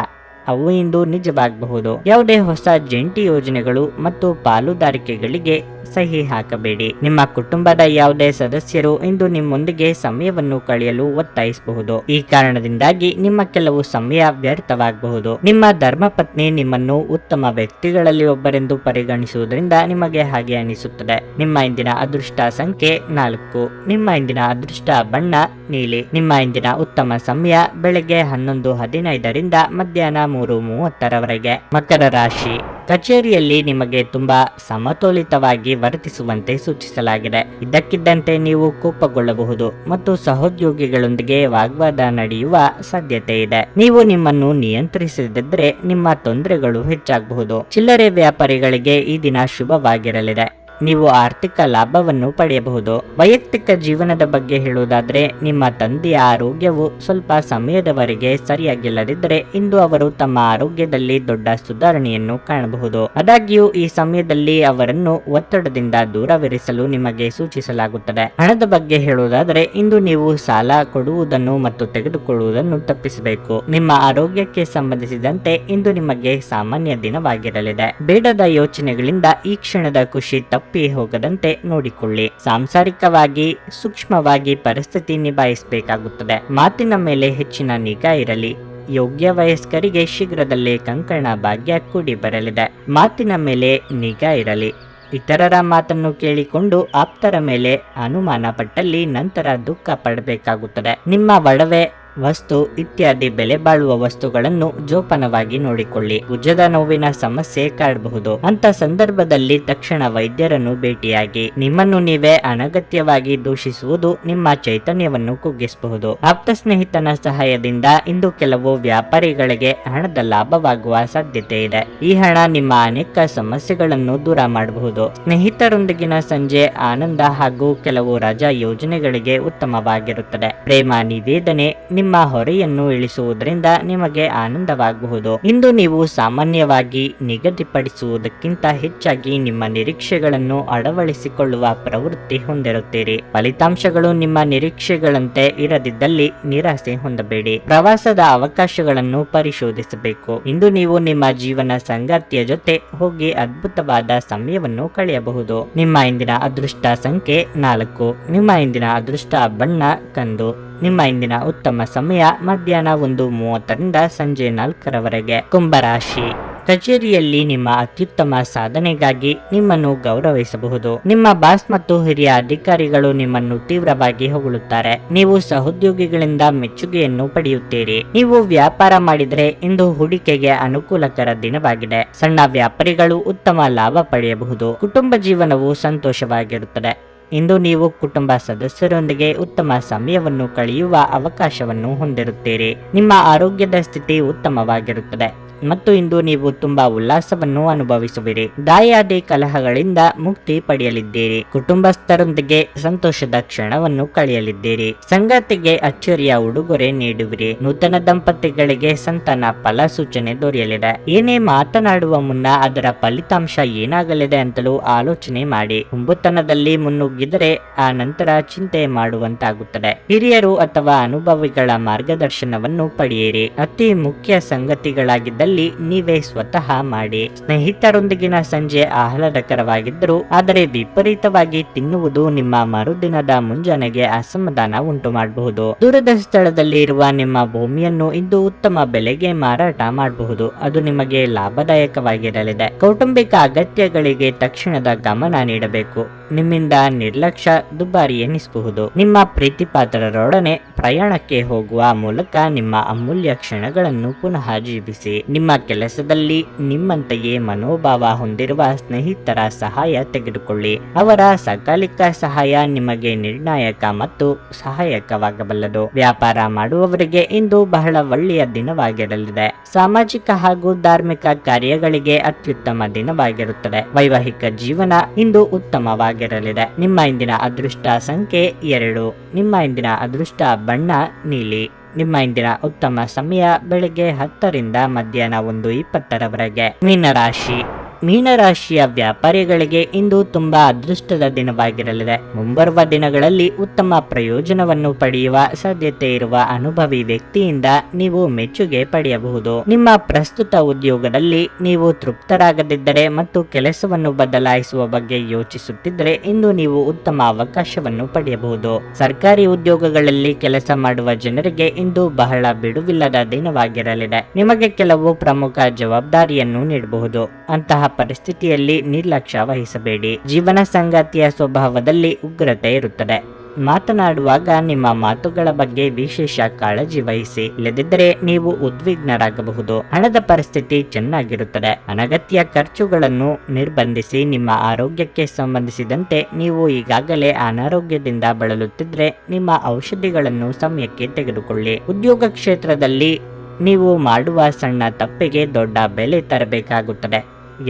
ಅವು ಇಂದು ನಿಜವಾಗಬಹುದು. ಯಾವುದೇ ಹೊಸ ಜಂಟಿ ಯೋಜನೆಗಳು ಮತ್ತು ಪಾಲುದಾರಿಕೆಗಳಿಗೆ ಸಹಿ ಹಾಕಬೇಡಿ. ನಿಮ್ಮ ಕುಟುಂಬದ ಯಾವುದೇ ಸದಸ್ಯರು ಇಂದು ನಿಮ್ಮೊಂದಿಗೆ ಸಮಯವನ್ನು ಕಳೆಯಲು ಒತ್ತಾಯಿಸಬಹುದು. ಈ ಕಾರಣದಿಂದಾಗಿ ನಿಮ್ಮ ಕೆಲವು ಸಮಯ ವ್ಯರ್ಥವಾಗಬಹುದು. ನಿಮ್ಮ ಧರ್ಮಪತ್ನಿ ನಿಮ್ಮನ್ನು ಉತ್ತಮ ವ್ಯಕ್ತಿಗಳಲ್ಲಿ ಒಬ್ಬರೆಂದು ಪರಿಗಣಿಸುವುದರಿಂದ ನಿಮಗೆ ಹಾಗೆ ಅನಿಸುತ್ತದೆ. ನಿಮ್ಮ ಇಂದಿನ ಅದೃಷ್ಟ ಸಂಖ್ಯೆ 4. ನಿಮ್ಮ ಇಂದಿನ ಅದೃಷ್ಟ ಬಣ್ಣ ನೀಲಿ. ನಿಮ್ಮ ಇಂದಿನ ಉತ್ತಮ ಸಮಯ ಬೆಳಗ್ಗೆ 11:15 ಮಧ್ಯಾಹ್ನ 3:30 ಮಕರ ರಾಶಿ. ಕಚೇರಿಯಲ್ಲಿ ನಿಮಗೆ ತುಂಬಾ ಸಮತೋಲಿತವಾಗಿ ವರ್ತಿಸುವಂತೆ ಸೂಚಿಸಲಾಗಿದೆ. ಇದ್ದಕ್ಕಿದ್ದಂತೆ ನೀವು ಕೋಪಗೊಳ್ಳಬಹುದು ಮತ್ತು ಸಹೋದ್ಯೋಗಿಗಳೊಂದಿಗೆ ವಾಗ್ವಾದ ನಡೆಯುವ ಸಾಧ್ಯತೆ ಇದೆ. ನೀವು ನಿಮ್ಮನ್ನು ನಿಯಂತ್ರಿಸದಿದ್ದರೆ ನಿಮ್ಮ ತೊಂದರೆಗಳು ಹೆಚ್ಚಾಗಬಹುದು. ಚಿಲ್ಲರೆ ವ್ಯಾಪಾರಿಗಳಿಗೆ ಈ ದಿನ ಶುಭವಾಗಿರಲಿದೆ. ನೀವು ಆರ್ಥಿಕ ಲಾಭವನ್ನು ಪಡೆಯಬಹುದು. ವೈಯಕ್ತಿಕ ಜೀವನದ ಬಗ್ಗೆ ಹೇಳುವುದಾದರೆ ನಿಮ್ಮ ತಂದೆಯ ಆರೋಗ್ಯವು ಸ್ವಲ್ಪ ಸಮಯದವರೆಗೆ ಸರಿಯಾಗಿಲ್ಲದಿದ್ದರೆ ಇಂದು ಅವರು ತಮ್ಮ ಆರೋಗ್ಯದಲ್ಲಿ ದೊಡ್ಡ ಸುಧಾರಣೆಯನ್ನು ಕಾಣಬಹುದು. ಆದಾಗ್ಯೂ ಈ ಸಮಯದಲ್ಲಿ ಅವರನ್ನು ಒತ್ತಡದಿಂದ ದೂರವಿರಿಸಲು ನಿಮಗೆ ಸೂಚಿಸಲಾಗುತ್ತದೆ. ಹಣದ ಬಗ್ಗೆ ಹೇಳುವುದಾದರೆ ಇಂದು ನೀವು ಸಾಲ ಕೊಡುವುದನ್ನು ಮತ್ತು ತೆಗೆದುಕೊಳ್ಳುವುದನ್ನು ತಪ್ಪಿಸಬೇಕು. ನಿಮ್ಮ ಆರೋಗ್ಯಕ್ಕೆ ಸಂಬಂಧಿಸಿದಂತೆ ಇಂದು ನಿಮಗೆ ಸಾಮಾನ್ಯ ದಿನವಾಗಿರಲಿದೆ. ಬೇಡದ ಯೋಚನೆಗಳಿಂದ ಈ ಕ್ಷಣದ ಖುಷಿ ತಪ್ಪಿ ಹೋಗದಂತೆ ನೋಡಿಕೊಳ್ಳಿ. ಸಾಂಸಾರಿಕವಾಗಿ ಸೂಕ್ಷ್ಮವಾಗಿ ಪರಿಸ್ಥಿತಿ ನಿಭಾಯಿಸಬೇಕಾಗುತ್ತದೆ. ಮಾತಿನ ಮೇಲೆ ಹೆಚ್ಚಿನ ನಿಗಾ ಇರಲಿ. ಯೋಗ್ಯ ವಯಸ್ಕರಿಗೆ ಶೀಘ್ರದಲ್ಲೇ ಕಂಕಣ ಭಾಗ್ಯ ಕೂಡಿ ಬರಲಿದೆ. ಮಾತಿನ ಮೇಲೆ ನಿಗಾ ಇರಲಿ. ಇತರರ ಮಾತನ್ನು ಕೇಳಿಕೊಂಡು ಆಪ್ತರ ಮೇಲೆ ಅನುಮಾನ ಪಟ್ಟಲ್ಲಿ ನಂತರ ದುಃಖ ಪಡಬೇಕಾಗುತ್ತದೆ. ನಿಮ್ಮ ಒಡವೆ ವಸ್ತು ಇತ್ಯಾದಿ ಬೆಲೆ ಬಾಳುವ ವಸ್ತುಗಳನ್ನು ಜೋಪಾನವಾಗಿ ನೋಡಿಕೊಳ್ಳಿ. ಭುಜದ ನೋವಿನ ಸಮಸ್ಯೆ ಕಾಡಬಹುದು. ಅಂತ ಸಂದರ್ಭದಲ್ಲಿ ತಕ್ಷಣ ವೈದ್ಯರನ್ನು ಭೇಟಿಯಾಗಿ. ನಿಮ್ಮನ್ನು ನೀವೇ ಅನಗತ್ಯವಾಗಿ ದೂಷಿಸುವುದು ನಿಮ್ಮ ಚೈತನ್ಯವನ್ನು ಕುಗ್ಗಿಸಬಹುದು. ಆಪ್ತ ಸ್ನೇಹಿತನ ಸಹಾಯದಿಂದ ಇಂದು ಕೆಲವು ವ್ಯಾಪಾರಿಗಳಿಗೆ ಹಣದ ಲಾಭವಾಗುವ ಸಾಧ್ಯತೆ ಇದೆ. ಈ ಹಣ ನಿಮ್ಮ ಅನೇಕ ಸಮಸ್ಯೆಗಳನ್ನು ದೂರ ಮಾಡಬಹುದು. ಸ್ನೇಹಿತರೊಂದಿಗಿನ ಸಂಜೆ ಆನಂದ ಹಾಗೂ ಕೆಲವು ರಜಾ ಯೋಜನೆಗಳಿಗೆ ಉತ್ತಮವಾಗಿರುತ್ತದೆ. ಪ್ರೇಮ ನಿವೇದನೆ ನಿಮ್ಮ ಹೊರೆಯನ್ನು ಇಳಿಸುವುದರಿಂದ ನಿಮಗೆ ಆನಂದವಾಗಬಹುದು. ಇಂದು ನೀವು ಸಾಮಾನ್ಯವಾಗಿ ನಿಗದಿಪಡಿಸುವುದಕ್ಕಿಂತ ಹೆಚ್ಚಾಗಿ ನಿಮ್ಮ ನಿರೀಕ್ಷೆಗಳನ್ನು ಅಳವಡಿಸಿಕೊಳ್ಳುವ ಪ್ರವೃತ್ತಿ ಹೊಂದಿರುತ್ತೀರಿ. ಫಲಿತಾಂಶಗಳು ನಿಮ್ಮ ನಿರೀಕ್ಷೆಗಳಂತೆ ಇರದಿದ್ದಲ್ಲಿ ನಿರಾಸೆ ಹೊಂದಬೇಡಿ. ಪ್ರವಾಸದ ಅವಕಾಶಗಳನ್ನು ಪರಿಶೋಧಿಸಬೇಕು. ಇಂದು ನೀವು ನಿಮ್ಮ ಜೀವನ ಸಂಗಾತಿಯ ಜೊತೆ ಹೋಗಿ ಅದ್ಭುತವಾದ ಸಮಯವನ್ನು ಕಳೆಯಬಹುದು. ನಿಮ್ಮ ಇಂದಿನ ಅದೃಷ್ಟ ಸಂಖ್ಯೆ 4. ನಿಮ್ಮ ಇಂದಿನ ಅದೃಷ್ಟ ಬಣ್ಣ ಕಂದು. ನಿಮ್ಮ ಇಂದಿನ ಉತ್ತಮ ಸಮಯ ಮಧ್ಯಾಹ್ನ 1:30 ಸಂಜೆ 4 ಕುಂಭರಾಶಿ. ಕಚೇರಿಯಲ್ಲಿ ನಿಮ್ಮ ಅತ್ಯುತ್ತಮ ಸಾಧನೆಗಾಗಿ ನಿಮ್ಮನ್ನು ಗೌರವಿಸಬಹುದು. ನಿಮ್ಮ ಬಾಸ್ ಮತ್ತು ಹಿರಿಯ ಅಧಿಕಾರಿಗಳು ನಿಮ್ಮನ್ನು ತೀವ್ರವಾಗಿ ಹೊಗಳುತ್ತಾರೆ. ನೀವು ಸಹೋದ್ಯೋಗಿಗಳಿಂದ ಮೆಚ್ಚುಗೆಯನ್ನು ಪಡೆಯುತ್ತೀರಿ. ನೀವು ವ್ಯಾಪಾರ ಮಾಡಿದರೆ ಇಂದು ಹೂಡಿಕೆಗೆ ಅನುಕೂಲಕರ ದಿನವಾಗಿದೆ. ಸಣ್ಣ ವ್ಯಾಪಾರಿಗಳು ಉತ್ತಮ ಲಾಭ ಪಡೆಯಬಹುದು. ಕುಟುಂಬ ಜೀವನವು ಸಂತೋಷವಾಗಿರುತ್ತದೆ. ಇಂದು ನೀವು ಕುಟುಂಬ ಸದಸ್ಯರೊಂದಿಗೆ ಉತ್ತಮ ಸಮಯವನ್ನು ಕಳೆಯುವ ಅವಕಾಶವನ್ನು ಹೊಂದಿರುತ್ತೀರಿ. ನಿಮ್ಮ ಆರೋಗ್ಯದ ಸ್ಥಿತಿ ಉತ್ತಮವಾಗಿರುತ್ತದೆ ಮತ್ತು ಇಂದು ನೀವು ತುಂಬಾ ಉಲ್ಲಾಸವನ್ನು ಅನುಭವಿಸುವಿರಿ. ದಾಯಾದಿ ಕಲಹಗಳಿಂದ ಮುಕ್ತಿ ಪಡೆಯಲಿದ್ದೀರಿ. ಕುಟುಂಬಸ್ಥರೊಂದಿಗೆ ಸಂತೋಷದ ಕ್ಷಣವನ್ನು ಕಳೆಯಲಿದ್ದೀರಿ. ಸಂಗಾತಿಗೆ ಅಚ್ಚರಿಯ ಉಡುಗೊರೆ ನೀಡುವಿರಿ. ನೂತನ ದಂಪತಿಗಳಿಗೆ ಸಂತಾನ ಫಲ ಸೂಚನೆ ದೊರೆಯಲಿದೆ. ಏನೇ ಮಾತನಾಡುವ ಮುನ್ನ ಅದರ ಫಲಿತಾಂಶ ಏನಾಗಲಿದೆ ಅಂತಲೂ ಆಲೋಚನೆ ಮಾಡಿ. ಹುಂಬುತನದಲ್ಲಿ ಮುನ್ನುಗ್ಗಿದರೆ ಆ ನಂತರ ಚಿಂತೆ ಮಾಡುವಂತಾಗುತ್ತದೆ. ಹಿರಿಯರು ಅಥವಾ ಅನುಭವಿಗಳ ಮಾರ್ಗದರ್ಶನವನ್ನು ಪಡೆಯಿರಿ. ಅತಿ ಮುಖ್ಯ ಸಂಗತಿಗಳಾಗಿದ್ದ ನೀವೇ ಸ್ವತಃ ಮಾಡಿ. ಸ್ನೇಹಿತರೊಂದಿಗಿನ ಸಂಜೆ ಆಹ್ಲಾದಕರವಾಗಿದ್ದರೂ ಆದರೆ ವಿಪರೀತವಾಗಿ ತಿನ್ನುವುದು ನಿಮ್ಮ ಮರುದಿನದ ಮುಂಜಾನೆಗೆ ಅಸಮಾಧಾನ ಉಂಟು ಮಾಡಬಹುದು. ದೂರದ ಸ್ಥಳದಲ್ಲಿ ಇರುವ ನಿಮ್ಮ ಭೂಮಿಯನ್ನು ಇಂದು ಉತ್ತಮ ಬೆಲೆಗೆ ಮಾರಾಟ ಮಾಡಬಹುದು. ಅದು ನಿಮಗೆ ಲಾಭದಾಯಕವಾಗಿರಲಿದೆ. ಕೌಟುಂಬಿಕ ಅಗತ್ಯಗಳಿಗೆ ತಕ್ಷಣದ ಗಮನ ನೀಡಬೇಕು. ನಿಮ್ಮಿಂದ ನಿರ್ಲಕ್ಷ್ಯ ದುಬಾರಿ ಎನಿಸಬಹುದು. ನಿಮ್ಮ ಪ್ರೀತಿಪಾತ್ರರೊಡನೆ ಪ್ರಯಾಣಕ್ಕೆ ಹೋಗುವ ಮೂಲಕ ನಿಮ್ಮ ಅಮೂಲ್ಯ ಕ್ಷಣಗಳನ್ನು ಪುನಃ ಜೀವಿಸಿ. ನಿಮ್ಮ ಕೆಲಸದಲ್ಲಿ ನಿಮ್ಮಂತೆಯೇ ಮನೋಭಾವ ಹೊಂದಿರುವ ಸ್ನೇಹಿತರ ಸಹಾಯ ತೆಗೆದುಕೊಳ್ಳಿ. ಅವರ ಸಕಾಲಿಕ ಸಹಾಯ ನಿಮಗೆ ನಿರ್ಣಾಯಕ ಮತ್ತು ಸಹಾಯಕವಾಗಬಲ್ಲದು. ವ್ಯಾಪಾರ ಮಾಡುವವರಿಗೆ ಇಂದು ಬಹಳ ಒಳ್ಳೆಯ ದಿನವಾಗಿರಲಿದೆ. ಸಾಮಾಜಿಕ ಹಾಗೂ ಧಾರ್ಮಿಕ ಕಾರ್ಯಗಳಿಗೆ ಅತ್ಯುತ್ತಮ ದಿನವಾಗಿರುತ್ತದೆ. ವೈವಾಹಿಕ ಜೀವನ ಇಂದು ಉತ್ತಮವಾಗಿರಲಿದೆ. ನಿಮ್ಮ ಇಂದಿನ ಅದೃಷ್ಟ ಸಂಖ್ಯೆ 2. ನಿಮ್ಮ ಇಂದಿನ ಅದೃಷ್ಟ ಬಣ್ಣ ನೀಲಿ. ನಿಮ್ಮ ಇಂದಿನ ಉತ್ತಮ ಸಮಯ ಬೆಳಗ್ಗೆ 10 ಮಧ್ಯಾಹ್ನ 1:20 ಮೀನರಾಶಿ. ಮೀನರಾಶಿಯ ವ್ಯಾಪಾರಿಗಳಿಗೆ ಇಂದು ತುಂಬಾ ಅದೃಷ್ಟದ ದಿನವಾಗಿರಲಿದೆ. ಮುಂಬರುವ ದಿನಗಳಲ್ಲಿ ಉತ್ತಮ ಪ್ರಯೋಜನವನ್ನು ಪಡೆಯುವ ಸಾಧ್ಯತೆ ಇರುವ ಅನುಭವಿ ವ್ಯಕ್ತಿಯಿಂದ ನೀವು ಮೆಚ್ಚುಗೆ ಪಡೆಯಬಹುದು. ನಿಮ್ಮ ಪ್ರಸ್ತುತ ಉದ್ಯೋಗದಲ್ಲಿ ನೀವು ತೃಪ್ತರಾಗದಿದ್ದರೆ ಮತ್ತು ಕೆಲಸವನ್ನು ಬದಲಾಯಿಸುವ ಬಗ್ಗೆ ಯೋಚಿಸುತ್ತಿದ್ದರೆ ಇಂದು ನೀವು ಉತ್ತಮ ಅವಕಾಶವನ್ನು ಪಡೆಯಬಹುದು. ಸರ್ಕಾರಿ ಉದ್ಯೋಗಗಳಲ್ಲಿ ಕೆಲಸ ಮಾಡುವ ಜನರಿಗೆ ಇಂದು ಬಹಳ ಬಿಡುವಿಲ್ಲದ ದಿನವಾಗಿರಲಿದೆ. ನಿಮಗೆ ಕೆಲವು ಪ್ರಮುಖ ಜವಾಬ್ದಾರಿಯನ್ನು ನೀಡಬಹುದು. ಅಂತಹ ಪರಿಸ್ಥಿತಿಯಲ್ಲಿ ನಿರ್ಲಕ್ಷ್ಯ ವಹಿಸಬೇಡಿ. ಜೀವನ ಸಂಗಾತಿಯ ಸ್ವಭಾವದಲ್ಲಿ ಉಗ್ರತೆ ಇರುತ್ತದೆ. ಮಾತನಾಡುವಾಗ ನಿಮ್ಮ ಮಾತುಗಳ ಬಗ್ಗೆ ವಿಶೇಷ ಕಾಳಜಿ ವಹಿಸಿ, ಇಲ್ಲದಿದ್ದರೆ ನೀವು ಉದ್ವಿಗ್ನರಾಗಬಹುದು. ಹಣದ ಪರಿಸ್ಥಿತಿ ಚೆನ್ನಾಗಿರುತ್ತದೆ. ಅನಗತ್ಯ ಖರ್ಚುಗಳನ್ನು ನಿರ್ಬಂಧಿಸಿ. ನಿಮ್ಮ ಆರೋಗ್ಯಕ್ಕೆ ಸಂಬಂಧಿಸಿದಂತೆ ನೀವು ಈಗಾಗಲೇ ಅನಾರೋಗ್ಯದಿಂದ ಬಳಲುತ್ತಿದ್ದರೆ ನಿಮ್ಮ ಔಷಧಿಗಳನ್ನು ಸಮಯಕ್ಕೆ ತೆಗೆದುಕೊಳ್ಳಿ. ಉದ್ಯೋಗ ಕ್ಷೇತ್ರದಲ್ಲಿ ನೀವು ಮಾಡುವ ಸಣ್ಣ ತಪ್ಪಿಗೆ ದೊಡ್ಡ ಬೆಲೆ ತರಬೇಕಾಗುತ್ತದೆ.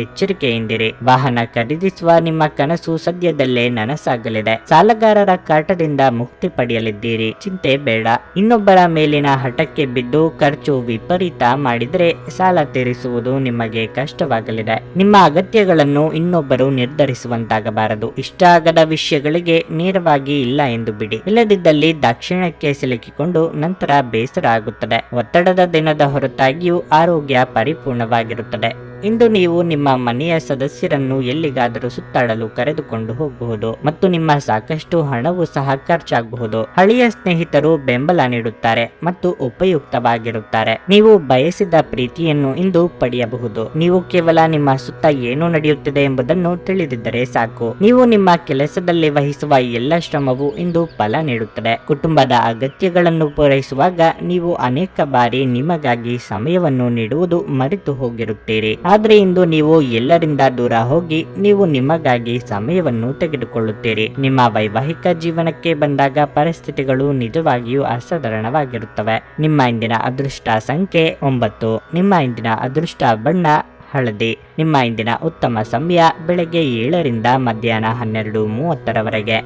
ಎಚ್ಚರಿಕೆಯಿಂದಿರಿ. ವಾಹನ ಖರೀದಿಸುವ ನಿಮ್ಮ ಕನಸು ಸದ್ಯದಲ್ಲೇ ನನಸಾಗಲಿದೆ. ಸಾಲಗಾರರ ಕಾಟದಿಂದ ಮುಕ್ತಿ ಪಡೆಯಲಿದ್ದೀರಿ. ಚಿಂತೆ ಬೇಡ. ಇನ್ನೊಬ್ಬರ ಮೇಲಿನ ಹಠಕ್ಕೆ ಬಿದ್ದು ಖರ್ಚು ವಿಪರೀತ ಮಾಡಿದರೆ ಸಾಲ ತೀರಿಸುವುದು ನಿಮಗೆ ಕಷ್ಟವಾಗಲಿದೆ. ನಿಮ್ಮ ಅಗತ್ಯಗಳನ್ನು ಇನ್ನೊಬ್ಬರು ನಿರ್ಧರಿಸುವಂತಾಗಬಾರದು. ಇಷ್ಟ ಆಗದ ವಿಷಯಗಳಿಗೆ ನೇರವಾಗಿ ಇಲ್ಲ ಎಂದು ಬಿಡಿ. ಇಲ್ಲದಿದ್ದಲ್ಲಿ ದಾಕ್ಷಿಣ್ಯಕ್ಕೆ ಸಿಲುಕಿಕೊಂಡು ನಂತರ ಬೇಸರ ಆಗುತ್ತದೆ. ಒತ್ತಡದ ದಿನದ ಹೊರತಾಗಿಯೂ ಆರೋಗ್ಯ ಪರಿಪೂರ್ಣವಾಗಿರುತ್ತದೆ. ಇಂದು ನೀವು ನಿಮ್ಮ ಮನೆಯ ಸದಸ್ಯರನ್ನು ಎಲ್ಲಿಗಾದರೂ ಸುತ್ತಾಡಲು ಕರೆದುಕೊಂಡು ಹೋಗಬಹುದು ಮತ್ತು ನಿಮ್ಮ ಸಾಕಷ್ಟು ಹಣವೂ ಸಹ ಖರ್ಚಾಗಬಹುದು. ಹಳೆಯ ಸ್ನೇಹಿತರು ಬೆಂಬಲ ನೀಡುತ್ತಾರೆ ಮತ್ತು ಉಪಯುಕ್ತವಾಗಿರುತ್ತಾರೆ. ನೀವು ಬಯಸಿದ ಪ್ರೀತಿಯನ್ನು ಇಂದು ಪಡೆಯಬಹುದು. ನೀವು ಕೇವಲ ನಿಮ್ಮ ಸುತ್ತ ಏನು ನಡೆಯುತ್ತಿದೆ ಎಂಬುದನ್ನು ತಿಳಿದಿದ್ದರೆ ಸಾಕು. ನೀವು ನಿಮ್ಮ ಕೆಲಸದಲ್ಲಿ ವಹಿಸುವ ಎಲ್ಲ ಶ್ರಮವು ಇಂದು ಫಲ ನೀಡುತ್ತದೆ. ಕುಟುಂಬದ ಅಗತ್ಯಗಳನ್ನು ಪೂರೈಸುವಾಗ ನೀವು ಅನೇಕ ಬಾರಿ ನಿಮಗಾಗಿ ಸಮಯವನ್ನು ನೀಡುವುದು ಮರೆತು ಹೋಗಿರುತ್ತೀರಿ. ಆದ್ರೆ ಇಂದು ನೀವು ಎಲ್ಲರಿಂದ ದೂರ ಹೋಗಿ ನೀವು ನಿಮಗಾಗಿ ಸಮಯವನ್ನು ತೆಗೆದುಕೊಳ್ಳುತ್ತೀರಿ. ನಿಮ್ಮ ವೈವಾಹಿಕ ಜೀವನಕ್ಕೆ ಬಂದಾಗ ಪರಿಸ್ಥಿತಿಗಳು ನಿಜವಾಗಿಯೂ ಅಸಾಧಾರಣವಾಗಿರುತ್ತವೆ. ನಿಮ್ಮ ಇಂದಿನ ಅದೃಷ್ಟ ಸಂಖ್ಯೆ 9. ನಿಮ್ಮ ಇಂದಿನ ಅದೃಷ್ಟ ಬಣ್ಣ ಹಳದಿ. ನಿಮ್ಮ ಇಂದಿನ ಉತ್ತಮ ಸಮಯ ಬೆಳಗ್ಗೆ 7 ರಿಂದ ಮಧ್ಯಾಹ್ನ 12:30 ರವರೆಗೆ.